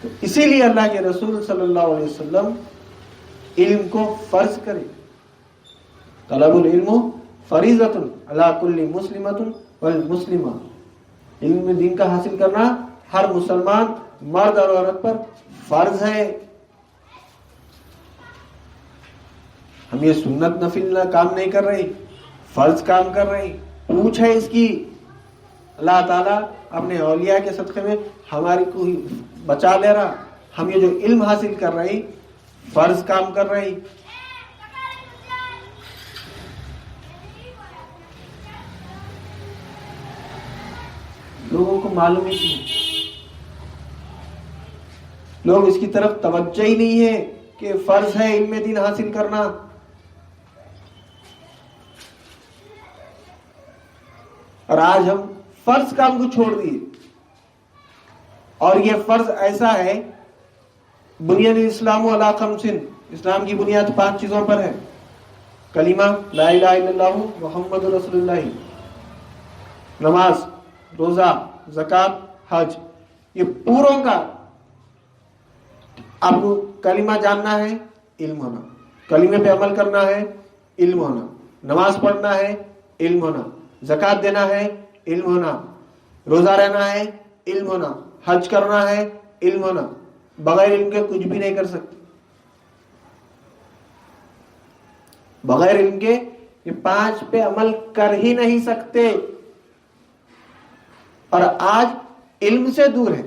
Speaker 1: تو اسی لیے اللہ کے رسول صلی اللہ علیہ وسلم علم کو فرض کرے، طلب العلم فریضۃ علی کل مسلمۃ والمسلمہ، علم دین کا حاصل کرنا ہر مسلمان مرد اور عورت پر فرض ہے۔ ہم یہ سنت نفل کام نہیں کر رہے، فرض کام کر رہے، پوچھ ہے اس کی۔ اللہ تعالیٰ اپنے اولیاء کے صدقے میں ہماری کو بچا لے رہا، ہم یہ جو علم حاصل کر رہے، فرض کام کر رہے۔ لوگوں کو معلوم ہی نہیں، لوگ اس کی طرف توجہ ہی نہیں ہے کہ فرض ہے علم دین حاصل کرنا۔ اور آج ہم فرض کام کو چھوڑ دیے، اور یہ فرض ایسا ہے، بنیاد الاسلام علی خمس، اسلام کی بنیاد 5 چیزوں پر ہے، کلمہ لا الہ الا اللہ محمد رسول اللہ، نماز، روزہ، زکوٰۃ، حج، یہ پوروں کا آپ کو کلمہ جاننا ہے، علم ہونا، کلمے پہ عمل کرنا ہے، علم ہونا، نماز پڑھنا ہے، علم ہونا، زکوٰۃ دینا ہے، علم ہونا، روزہ رہنا ہے، علم ہونا، حج کرنا ہے، علم ہونا۔ بغیر علم کے کچھ بھی نہیں کر سکتے، بغیر علم کے یہ 5 پہ عمل کر ہی نہیں سکتے، اور آج علم سے دور ہے۔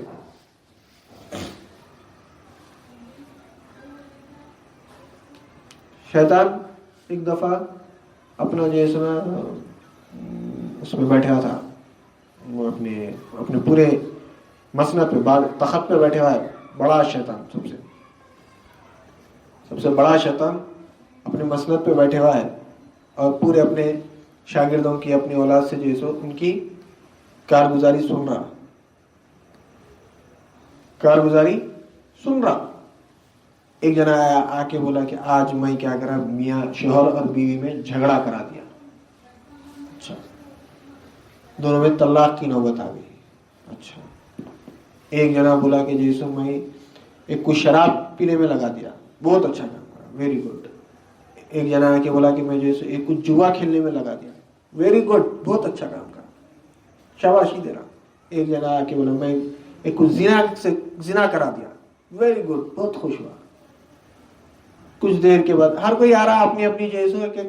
Speaker 1: شیطان ایک دفعہ اپنا جو ہے اس میں بیٹھا تھا، وہ اپنے پورے مسند پہ، تخت پہ بیٹھا ہوا ہے، بڑا شیطان، سب سے بڑا شیطان اپنے مسند پہ بیٹھے ہوا ہے، اور پورے اپنے شاگردوں کی، اپنی اولاد سے جو ہے ان کی کارگزاری سن رہا، کارگزاری سن رہا۔ ایک جنا آیا، آ کے بولا کہ آج میں کیا کرا، میاں شوہر اور بیوی میں جھگڑا کرا دیا، اچھا دونوں میں طلاق کی نوبت آ گئی، اچھا۔ ایک جنا بولا کہ جیسے میں ایک کو شراب پینے میں لگا دیا، بہت اچھا کام کرا، ویری گڈ۔ ایک جنا آ کے بولا کہ میں جیسے ایک کو جوا کھیلنے میں لگا دیا، ویری گڈ، بہت اچھا کام کرا، شاباشی دے رہا۔ ایک جنا آ کے بولا میں ایک کو زنا کرا دیا، ویری گڈ، بہت خوش ہوا۔ کچھ دیر کے بعد ہر کوئی آ رہا اپنی اپنی جیسے کہ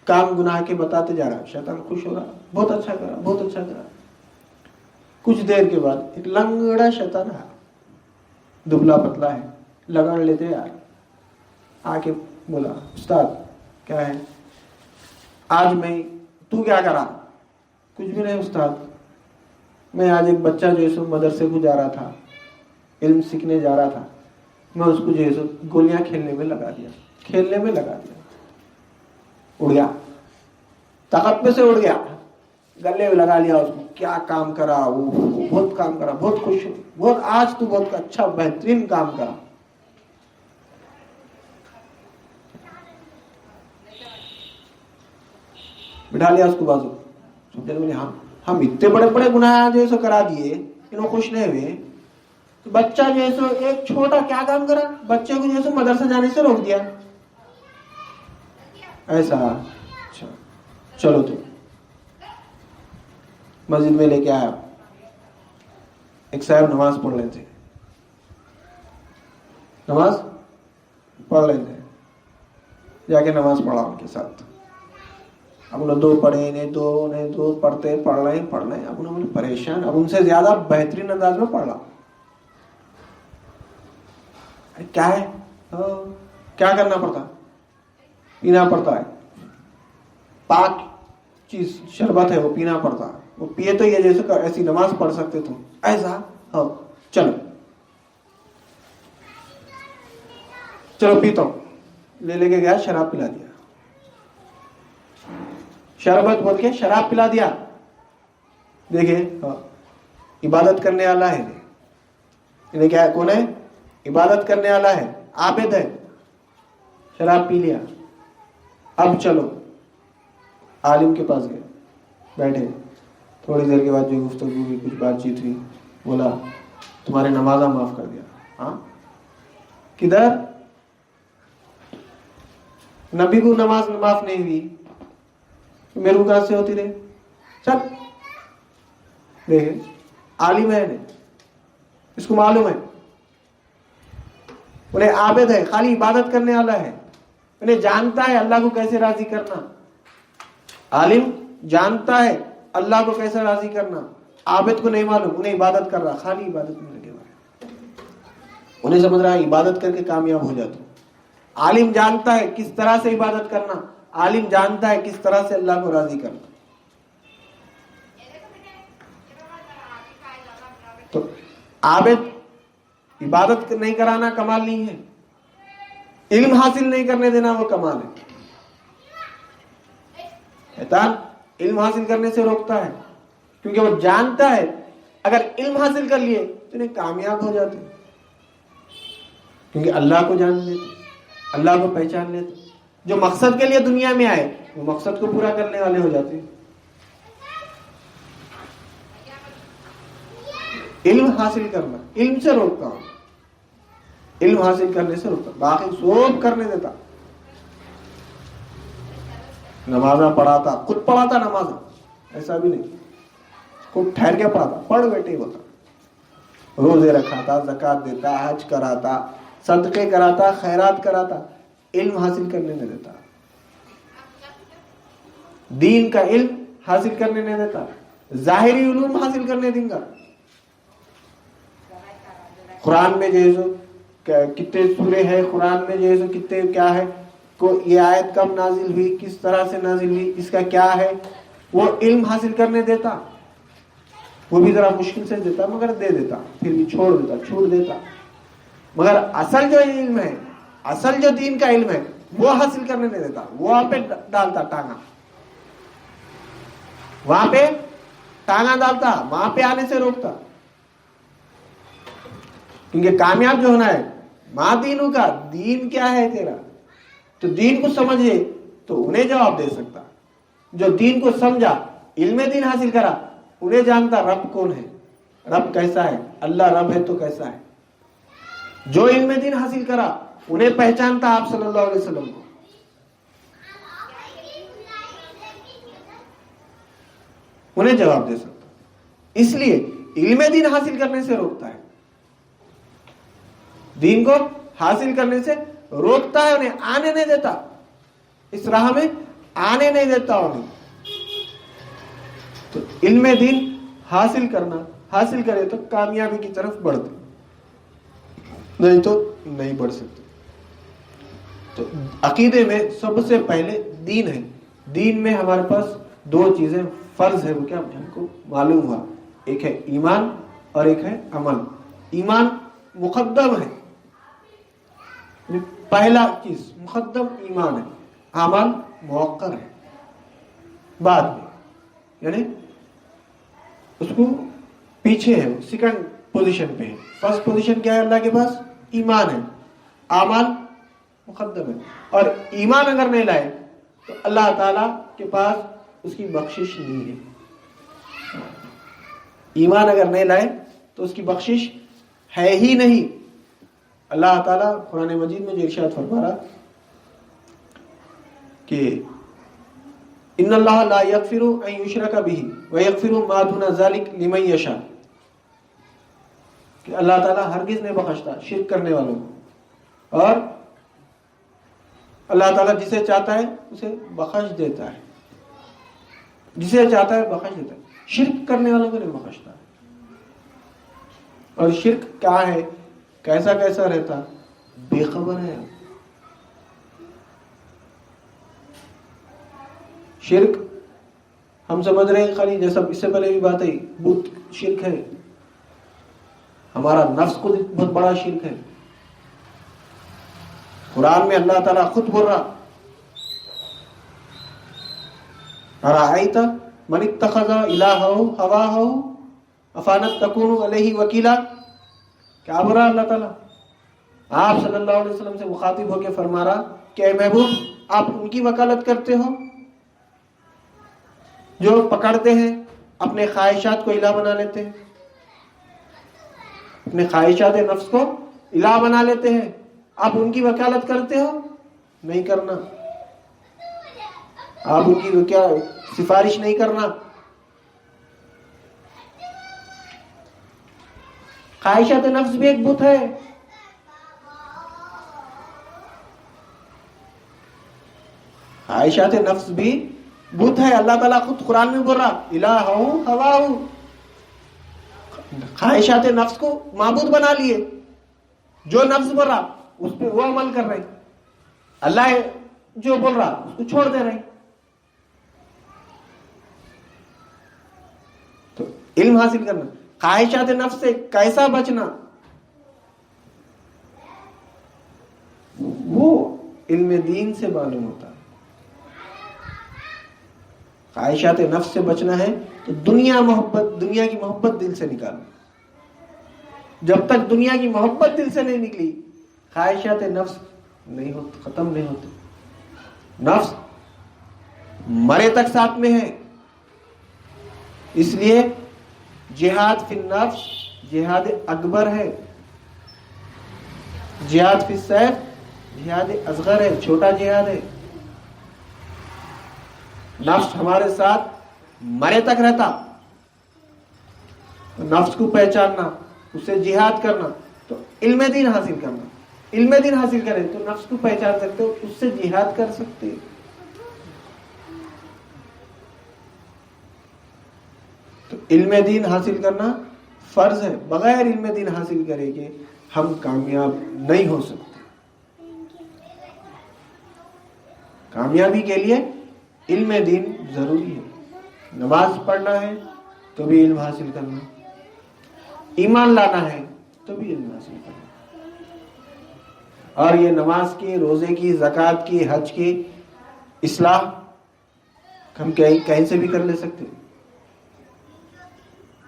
Speaker 1: کام گناہ کے بتاتے جا رہا، شیطان خوش ہو رہا، بہت اچھا کرا بہت اچھا کرا. کچھ دیر کے بعد ایک لنگڑا شیطان ہے، دبلا پتلا ہے، لگان لیتے یار، آ کے بولا استاد کیا ہے آج میں، تو کیا کرا؟ کچھ بھی نہیں استاد، میں آج ایک بچہ جو ہے سو مدرسے کو جا رہا تھا، علم سیکھنے جا رہا تھا، میں اس کو جو ہے سو گولیاں کھیلنے میں لگا دیا، اڑ گیا، طاقت میں سے اڑ گیا، گلے میں لگا لیا اس کو. کیا کام کرا وہ، بہت کام کرا، بہت خوش ہو، بہت آج تو بہت اچھا بہترین کام کرا. بٹھا لیا اس کو بازو، سوچنے لگے ہم اتنے بڑے بڑے گناہ جو ہے سو کرا دیے، انہوں خوش نہیں ہوئے. تو بچہ جو ہے سو ایک چھوٹا کیا کام کرا، بچے کو جو ہے سو مدرسہ جانے سے روک دیا. ایسا اچھا چلو تو مسجد میں لے کے آیا، ایک صاحب نماز پڑھ رہے تھے، نماز پڑھ رہے تھے، جا کے نماز پڑھا ان کے ساتھ. اب انہوں دو پڑھے، انہیں دو پڑھتے پڑھ رہے ہیں. اب انہوں نے پریشان، اب ان سے زیادہ بہترین انداز میں پڑھ رہا. کیا ہے کیا کرنا پڑتا؟ پینا پڑتا ہے، پاک چیز شربت ہے وہ پینا پڑتا ہے، وہ پیے تو یہ جیسے ایسی نماز پڑھ سکتے تم ایسا. ہاں چلو پیتا ہوں، لے کے گیا، شراب پلا دیا، شربت بول کے شراب پلا دیا. دیکھیں عبادت کرنے والا ہے، انہیں کیا ہے، کون ہے؟ عبادت کرنے والا ہے، عابد ہے، شراب پی لیا. اب چلو عالم کے پاس گئے، بیٹھے، تھوڑی دیر کے بعد جو گفتگو ہوئی، کچھ بات چیت ہوئی، بولا تمہارے نمازہ معاف کر دیا. ہاں کدھر؟ نبی کو نماز معاف نہیں ہوئی، میرے کو کہاں سے ہوتی رہے؟ چل دیکھیں عالم ہے، اس کو معلوم ہے، انہیں عابد ہے، خالی عبادت کرنے والا ہے، انہیں جانتا ہے اللہ کو کیسے راضی کرنا. عالم جانتا ہے اللہ کو کیسے راضی کرنا، عابد کو نہیں معلوم، انہیں عبادت کر رہا، خالی عبادت میں لگے ہوا ہے، انہیں سمجھ رہا ہے عبادت کر کے کامیاب ہو جاتا. عالم جانتا ہے کس طرح سے عبادت کرنا، عالم جانتا ہے کس طرح سے اللہ کو راضی کرنا. تو عابد عبادت نہیں کرانا کمال نہیں ہے، علم حاصل نہیں کرنے دینا وہ کمال ہے. شیطان علم حاصل کرنے سے روکتا ہے، کیونکہ وہ جانتا ہے اگر علم حاصل کر لیے تو انہیں کامیاب ہو جاتے، کیونکہ اللہ کو جان لیتے، اللہ کو پہچان لیتے. جو مقصد کے لیے دنیا میں آئے وہ مقصد کو پورا کرنے والے ہو جاتے. علم حاصل کرنا، علم سے روکتا ہوں، علم حاصل کرنے سے روکتا، باقی سب کرنے دیتا. نمازہ پڑھاتا، خود پڑھاتا نمازہ، ایسا بھی نہیں، خود ٹھہر کے پڑھاتا، پڑھ بیٹھے ہوتا، روزے رکھاتا، زکات دیتا، حج کراتا، صدقے کراتا، خیرات کراتا، علم حاصل کرنے نہیں دیتا، دین کا علم حاصل کرنے نہیں دیتا، ظاہری علوم حاصل کرنے دیں گا. قرآن میں جو کتنے سورے ہیں، قرآن میں جو کتنے کیا ہے، کو یہ آیت کب نازل ہوئی، کس طرح سے نازل ہوئی، اس کا کیا ہے، وہ علم حاصل کرنے دیتا. وہ بھی ذرا مشکل سے دیتا مگر دے دیتا، پھر بھی چھوڑ دیتا. مگر اصل جو علم ہے، اصل جو دین کا علم ہے وہ حاصل کرنے نہیں دیتا، وہاں پہ ڈالتا ٹانگا، وہاں پہ ٹانگا ڈالتا، وہاں پہ آنے سے روکتا. کیونکہ کامیاب جو ہونا ہے ماں دینوں کا، دین کیا ہے تیرا، تو دین کو سمجھے تو انہیں جواب دے سکتا. جو دین کو سمجھا، علم دین حاصل کرا، انہیں جانتا رب کون ہے، رب کیسا ہے، اللہ رب ہے تو کیسا ہے. جو علم دین حاصل کرا انہیں پہچانتا آپ صلی اللہ علیہ وسلم کو. انہیں جواب دے سکتا. اس لیے علم دین حاصل کرنے سے روکتا ہے، دین کو حاصل کرنے سے روکتا ہے، انہیں آنے نہیں دیتا، اس راہ میں آنے نہیں دیتا انہیں. تو علم دین حاصل کرے تو کامیابی کی طرف بڑھتے, نہیں تو نہیں بڑھ سکتے. تو عقیدے میں سب سے پہلے دین ہے. دین میں ہمارے پاس دو چیزیں فرض ہے, وہ کیا ہم کو معلوم ہوا, ایک ہے ایمان اور ایک ہے عمل. ایمان مقدم ہے, پہلا چیز مقدم ایمان ہے, عمل مؤخر ہے بعد میں, یعنی اس کو پیچھے ہے, سیکنڈ پوزیشن پہ ہے. فرسٹ پوزیشن کیا ہے اللہ کے پاس؟ ایمان ہے. اعمال مقدم ہے. اور ایمان اگر نہیں لائے تو اللہ تعالی کے پاس اس کی بخشش نہیں ہے. ایمان اگر نہیں لائے تو اس کی بخشش ہے ہی نہیں. اللہ تعالیٰ قرآن مجید میں جو ارشاد فرما رہا کہ ان اللہ لا یغفر ان یشرک بہ ویغفر ما دون ذلک لمن یشاء, کہ اللہ تعالیٰ ہرگز نہیں بخشتا شرک کرنے والوں کو, اور اللہ تعالیٰ جسے چاہتا ہے اسے بخش دیتا ہے, جسے چاہتا ہے بخش دیتا ہے. شرک کرنے والوں کو نہیں بخشتا. اور شرک کیا ہے, کیسا کیسا رہتا, بے خبر ہے. شرک ہم سمجھ رہے ہیں خالی, جیسا اس سے پہلے بھی بات ہے, بت شرک ہے. ہمارا نفس خود بہت بڑا شرک ہے. قرآن میں اللہ تعالیٰ خود بول رہا, ارأیت من اتخذ الہہ ہواہ افانت تکون علیہ وکیلا. کیا بول رہا اللہ تعالیٰ؟ آپ صلی اللہ علیہ وسلم سے مخاطب ہو کے فرما رہا کہ اے محبوب, آپ ان کی وکالت کرتے ہو جو پکڑتے ہیں اپنے خواہشات کو الہ بنا لیتے ہیں, اپنے خواہشات نفس کو الہ بنا لیتے ہیں. آپ ان کی وکالت کرتے ہو؟ نہیں کرنا. آپ ان کی کیا سفارش نہیں کرنا. خواہشات نفس بھی ایک بت ہے. خواہشات نفس بھی بت ہے. اللہ تعالیٰ خود قرآن میں بول رہا الہ ہواہ, خواہشات نفس کو معبود بنا لیے. جو نفس بول رہا اس پہ وہ عمل کر رہے, اللہ جو بول رہا اس کو چھوڑ دے رہے. تو علم حاصل کرنا, خواہشات نفس سے کیسا بچنا, وہ علم دین سے معلوم ہوتا ہے. خواہشات نفس سے بچنا ہے تو دنیا کی محبت دل سے نکالنا. جب تک دنیا کی محبت دل سے نہیں نکلی, خواہشات نفس نہیں ہوتے, ختم نہیں ہوتے. نفس مرے تک ساتھ میں ہے. اس لیے جہاد فی النفس جہاد اکبر ہے, جہاد فی السیف جہاد اصغر ہے, چھوٹا جہاد ہے. نفس ہمارے ساتھ مرے تک رہتا, نفس کو پہچاننا, اس سے جہاد کرنا, تو علم دین حاصل کرنا. علم دین حاصل کریں تو نفس کو پہچان سکتے ہو, اس سے جہاد کر سکتے. تو علم دین حاصل کرنا فرض ہے. بغیر علم دین حاصل کرے کہ ہم کامیاب نہیں ہو سکتے. کامیابی کے لیے علم دین ضروری ہے. نماز پڑھنا ہے تو بھی علم حاصل کرنا, ایمان لانا ہے تو بھی علم حاصل کرنا. اور یہ نماز کی, روزے کی, زکوٰۃ کی, حج کی اصلاح ہم کہیں سے بھی کر لے سکتے.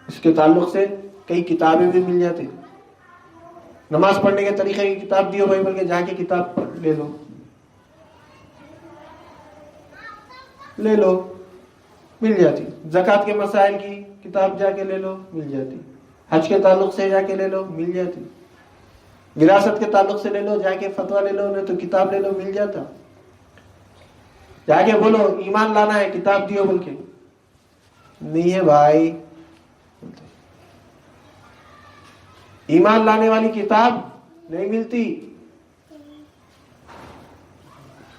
Speaker 1: اس کے تعلق سے کئی کتابیں بھی مل جاتی. نماز پڑھنے کے طریقے کی کتاب دیو بھائی, بلکہ جا کے کتاب لے لو, مل جاتی. زکوٰۃ کے مسائل کی کتاب جا کے لے لو, مل جاتی. حج کے تعلق سے جا کے لے لو, مل جاتی. وراثت کے تعلق سے لے لو, جا کے فتویٰ لے لو, نہیں تو کتاب لے لو, مل جاتا. جا کے بولو ایمان لانا ہے, کتاب دیو, بول کے نہیں ہے بھائی. ایمان لانے والی کتاب نہیں ملتی.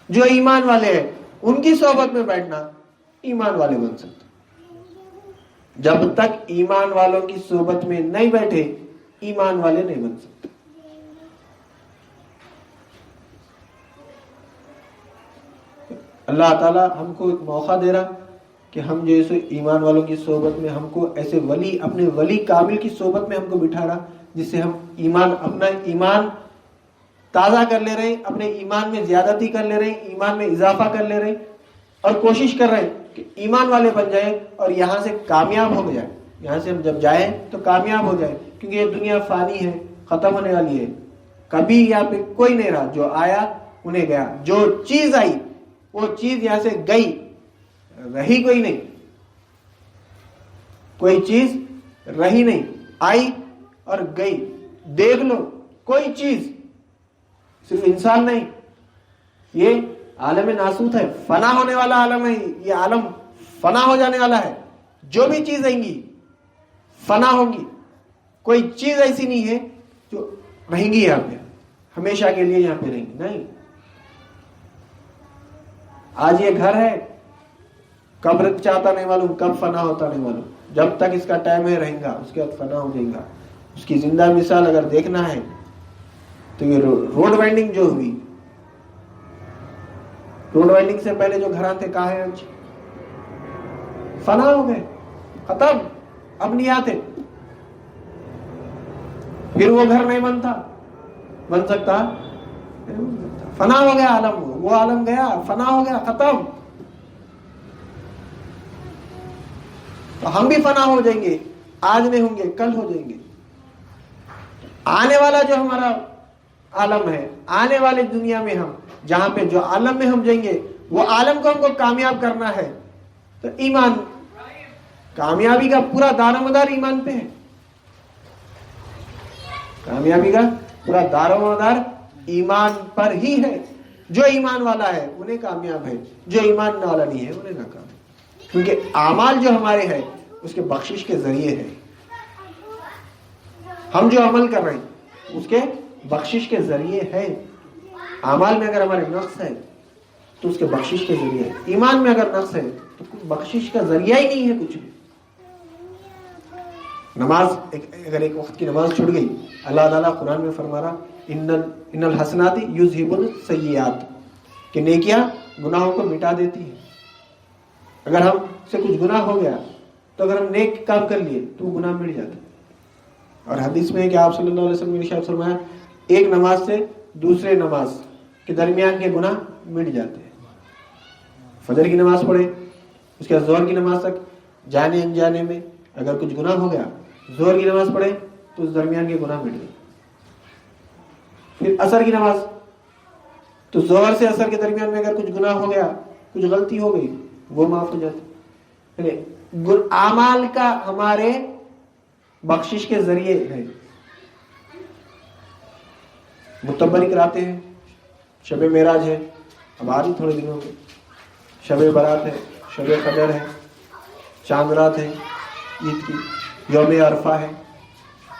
Speaker 1: جو ایمان والے ہیں ان کی صحبت میں بیٹھنا ایمان والے بن سکتے. جب تک ایمان والوں کی صحبت میں نہیں بیٹھے ایمان والے نہیں بن سکتے. اللہ تعالیٰ ہم کو ایک موقع دے رہا کہ ہم جیسے ایمان والوں کی صحبت میں ہم کو ایسے ولی اپنے ولی کامل کی صحبت میں ہم کو بٹھا رہا جس سے ہم اپنا ایمان تازہ کر لے رہے ہیں, اپنے ایمان میں زیادتی کر لے رہے ہیں, ایمان میں اضافہ کر لے رہے ہیں اور کوشش کر رہے ہیں کہ ایمان والے بن جائیں اور یہاں سے کامیاب ہو جائیں. یہاں سے ہم جب جائیں تو کامیاب ہو جائیں, کیونکہ یہ دنیا فانی ہے, ختم ہونے والی ہے. کبھی یہاں پہ کوئی نہیں رہا, جو آیا انہیں گیا. جو چیز آئی وہ چیز یہاں سے گئی, رہی کوئی نہیں. کوئی چیز رہی نہیں, آئی اور گئی. دیکھ لو کوئی چیز, صرف انسان نہیں, یہ عالم ناسوت ہے, فنا ہونے والا عالم ہے. یہ عالم فنا ہو جانے والا ہے. جو بھی چیز آئیں گی فنا ہوگی. کوئی چیز ایسی نہیں ہے جو رہیں گی یہاں پہ ہمیشہ کے لیے یہاں پہ رہیں گی, نہیں. آج یہ گھر ہے, کب رک چاہتا نہیں معلوم, کب فنا ہوتا نہیں معلوم. جب تک اس کا ٹائم ہے رہیں گا, اس کے بعد فنا ہو جائے گا. اس کی زندہ مثال اگر دیکھنا ہے تو یہ روڈ وائنڈنگ جو ہوئی, روڈ وائنڈنگ سے پہلے جو گھر تھے کہاں ہیں آج؟ فنا ہو گئے, ختم, اب نہیں آتے. پھر وہ گھر نہیں بن سکتا, فنا ہو گیا عالم. وہ عالم گیا, فنا ہو گیا, ختم. تو ہم بھی فنا ہو جائیں گے, آج نہیں ہوں گے کل ہو جائیں گے. آنے والا جو ہمارا عالم ہے, آنے والی دنیا میں ہم جہاں پہ جو عالم میں ہم جائیں گے وہ عالم کو ہم کو کامیاب کرنا ہے. تو ایمان, کامیابی کا پورا دار و مدار ایمان پہ ہے. کامیابی کا پورا دار و مدار ایمان پر ہی ہے. جو ایمان والا ہے انہیں کامیاب ہے, جو ایمان والا نہیں ہے انہیں ناکام ہے. کیونکہ اعمال جو ہمارے ہیں اس کے بخشش کے ذریعے ہے. ہم جو عمل کر رہے ہیں اس کے بخشش کے ذریعے ہے. اعمال میں اگر ہمارے نقص ہے تو اس کے بخشش کے ذریعے ہے. ایمان میں اگر نقص ہے تو بخشش کا ذریعہ ہی نہیں ہے کچھ بھی. نماز اگر ایک وقت کی نماز چھوٹ گئی, اللہ تعالیٰ قرآن میں فرما رہا ان الحسنات یذہب السیئات, کہ نیکیاں گناہوں کو مٹا دیتی ہیں. اگر ہم سے کچھ گناہ ہو گیا تو اگر ہم نیک کام کر لیے تو وہ گناہ مٹ جاتا ہے. اور حدیث میں ہے کہ آپ صلی اللہ علیہ وسلم نے ارشاد فرمایا ایک نماز سے دوسرے نماز کے درمیان کے گناہ مٹ جاتے ہیں. فجر کی نماز پڑھے, اس کے بعد ظہر کی نماز تک جانے انجانے میں اگر کچھ گناہ ہو گیا, ظہر کی نماز پڑھے تو اس درمیان کے گناہ مٹ گئے. پھر عصر کی نماز, تو ظہر سے عصر کے درمیان میں اگر کچھ گناہ ہو گیا, کچھ غلطی ہو گئی, وہ معاف ہو جاتی. اعمال کا ہمارے بخشش کے ذریعے ہے. متبرک راتیں ہیں, شب معراج ہے, اب آ رہی تھوڑے دنوں میں, شب برات ہے, شب قدر ہے, چاند رات ہے, عید کی یوم عرفہ ہے.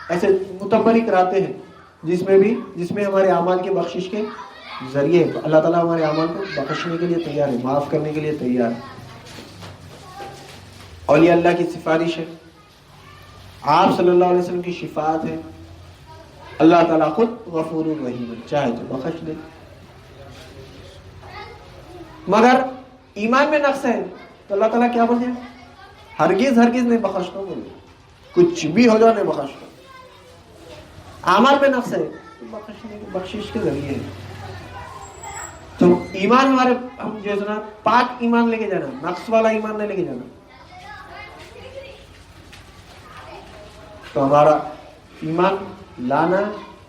Speaker 1: ایسے متبرک راتیں ہیں جس میں ہمارے اعمال کے بخشش کے ذریعے اللہ تعالیٰ ہمارے اعمال کو بخشنے کے لیے تیار ہے, معاف کرنے کے لیے تیار ہے. اولیاء اللہ کی سفارش ہے, آپ صلی اللہ علیہ وسلم کی شفاعت ہے. اللہ تعالیٰ خود غفور الرحیم, چاہے تو بخش دے. مگر ایمان میں نقص ہے تو اللہ تعالیٰ کیا بولے, ہرگز نہیں بخشتا, بولے کچھ بھی ہو جائے نہیں بخشتا. اعمال میں نقص ہے تو بخشش کے ذریعے ہے. تو ایمان ہمارے, ہم جو ہے نا پاک ایمان لے کے جانا, نقص والا ایمان نہیں لے کے جانا. تو ہمارا ایمان لانا,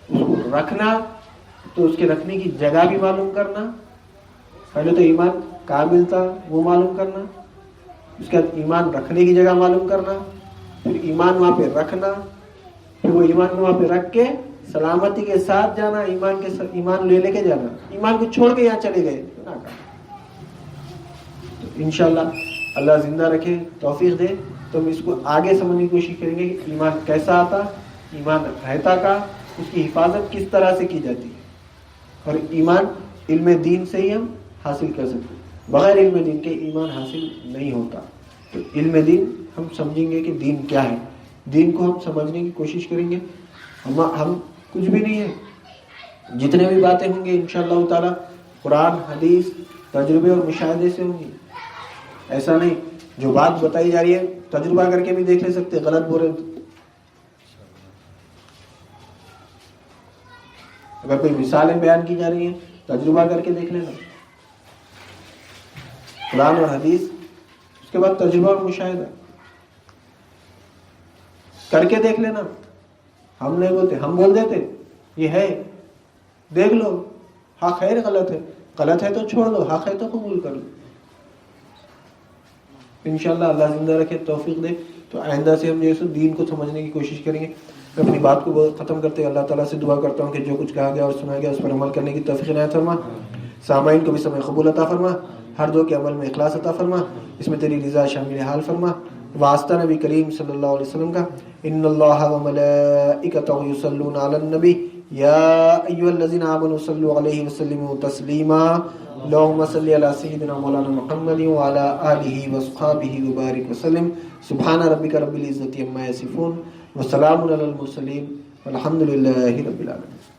Speaker 1: اس کو رکھنا, تو اس کے رکھنے کی جگہ بھی معلوم کرنا. پہلے تو ایمان کامل تھا وہ معلوم کرنا, اس کے بعد ایمان رکھنے کی جگہ معلوم کرنا, پھر ایمان وہاں پہ رکھنا, پھر وہ ایمان وہاں پہ رکھ کے سلامتی کے ساتھ جانا, ایمان لے کے جانا. ایمان کو چھوڑ کے یہاں چلے گئے تو نہ کرنا. تو انشاءاللہ اللہ زندہ رکھے, توفیق دے, تو ہم اس کو آگے سمجھنے کی کوشش کریں گے کہ ایمان کیسا آتا, ایمان رہتا کا, اس کی حفاظت کس طرح سے کی جاتی ہے, اور ایمان علم دین سے ہی ہم حاصل کر سکتے ہیں. بغیر علم دین کے ایمان حاصل نہیں ہوتا. تو علم دین ہم سمجھیں گے کہ دین کیا ہے, دین کو ہم سمجھنے کی کوشش کریں گے. ہم کچھ بھی نہیں ہے, جتنے بھی باتیں ہوں گے انشاءاللہ تعالی قرآن حدیث تجربے اور مشاہدے سے ہوں گی. ایسا نہیں جو بات بتائی جا رہی ہے تجربہ کر کے بھی دیکھ لے سکتے, غلط بول رہے. اگر کوئی مثالیں بیان کی جا رہی ہیں تجربہ کر کے دیکھ لینا, قرآن اور حدیث, اس کے بعد تجربہ اور مشاہدہ کر کے دیکھ لینا. ہم نہیں بولتے, ہم بول دیتے یہ ہے دیکھ لو, حق ہے غلط ہے, غلط ہے تو چھوڑ دو, حق ہے تو قبول کر لو. انشاءاللہ اللہ زندہ رکھے, توفیق دے. تو آئندہ سے ہم جیسے دین کو سمجھنے کی کوشش کریں گے. میں اپنی بات کو ختم کرتے ہوئے اللہ تعالیٰ سے دعا کرتا ہوں کہ جو کچھ کہا گیا اور سنا گیا اس پر عمل کرنے کی توفیق عنایت فرما. سامعین کو بھی سمع قبول عطا فرما, ہر دو کے عمل میں اخلاص عطا فرما, اس میں تیری رضا شامل حال فرما. واسطہ نبی کریم صلی اللہ علیہ وسلم کا, ان اللہ وملائکتہ یصلون علی النبی یا ایھا الذین آمنوا صلوا علیہ وسلموا تسلیما. اللهم صل على سيدنا مولانا محمد وعلى آله وصحبه وبارك وسلم. سبحان ربك رب العزة عما يصفون وسلام على المرسلين والحمد لله رب العالمين.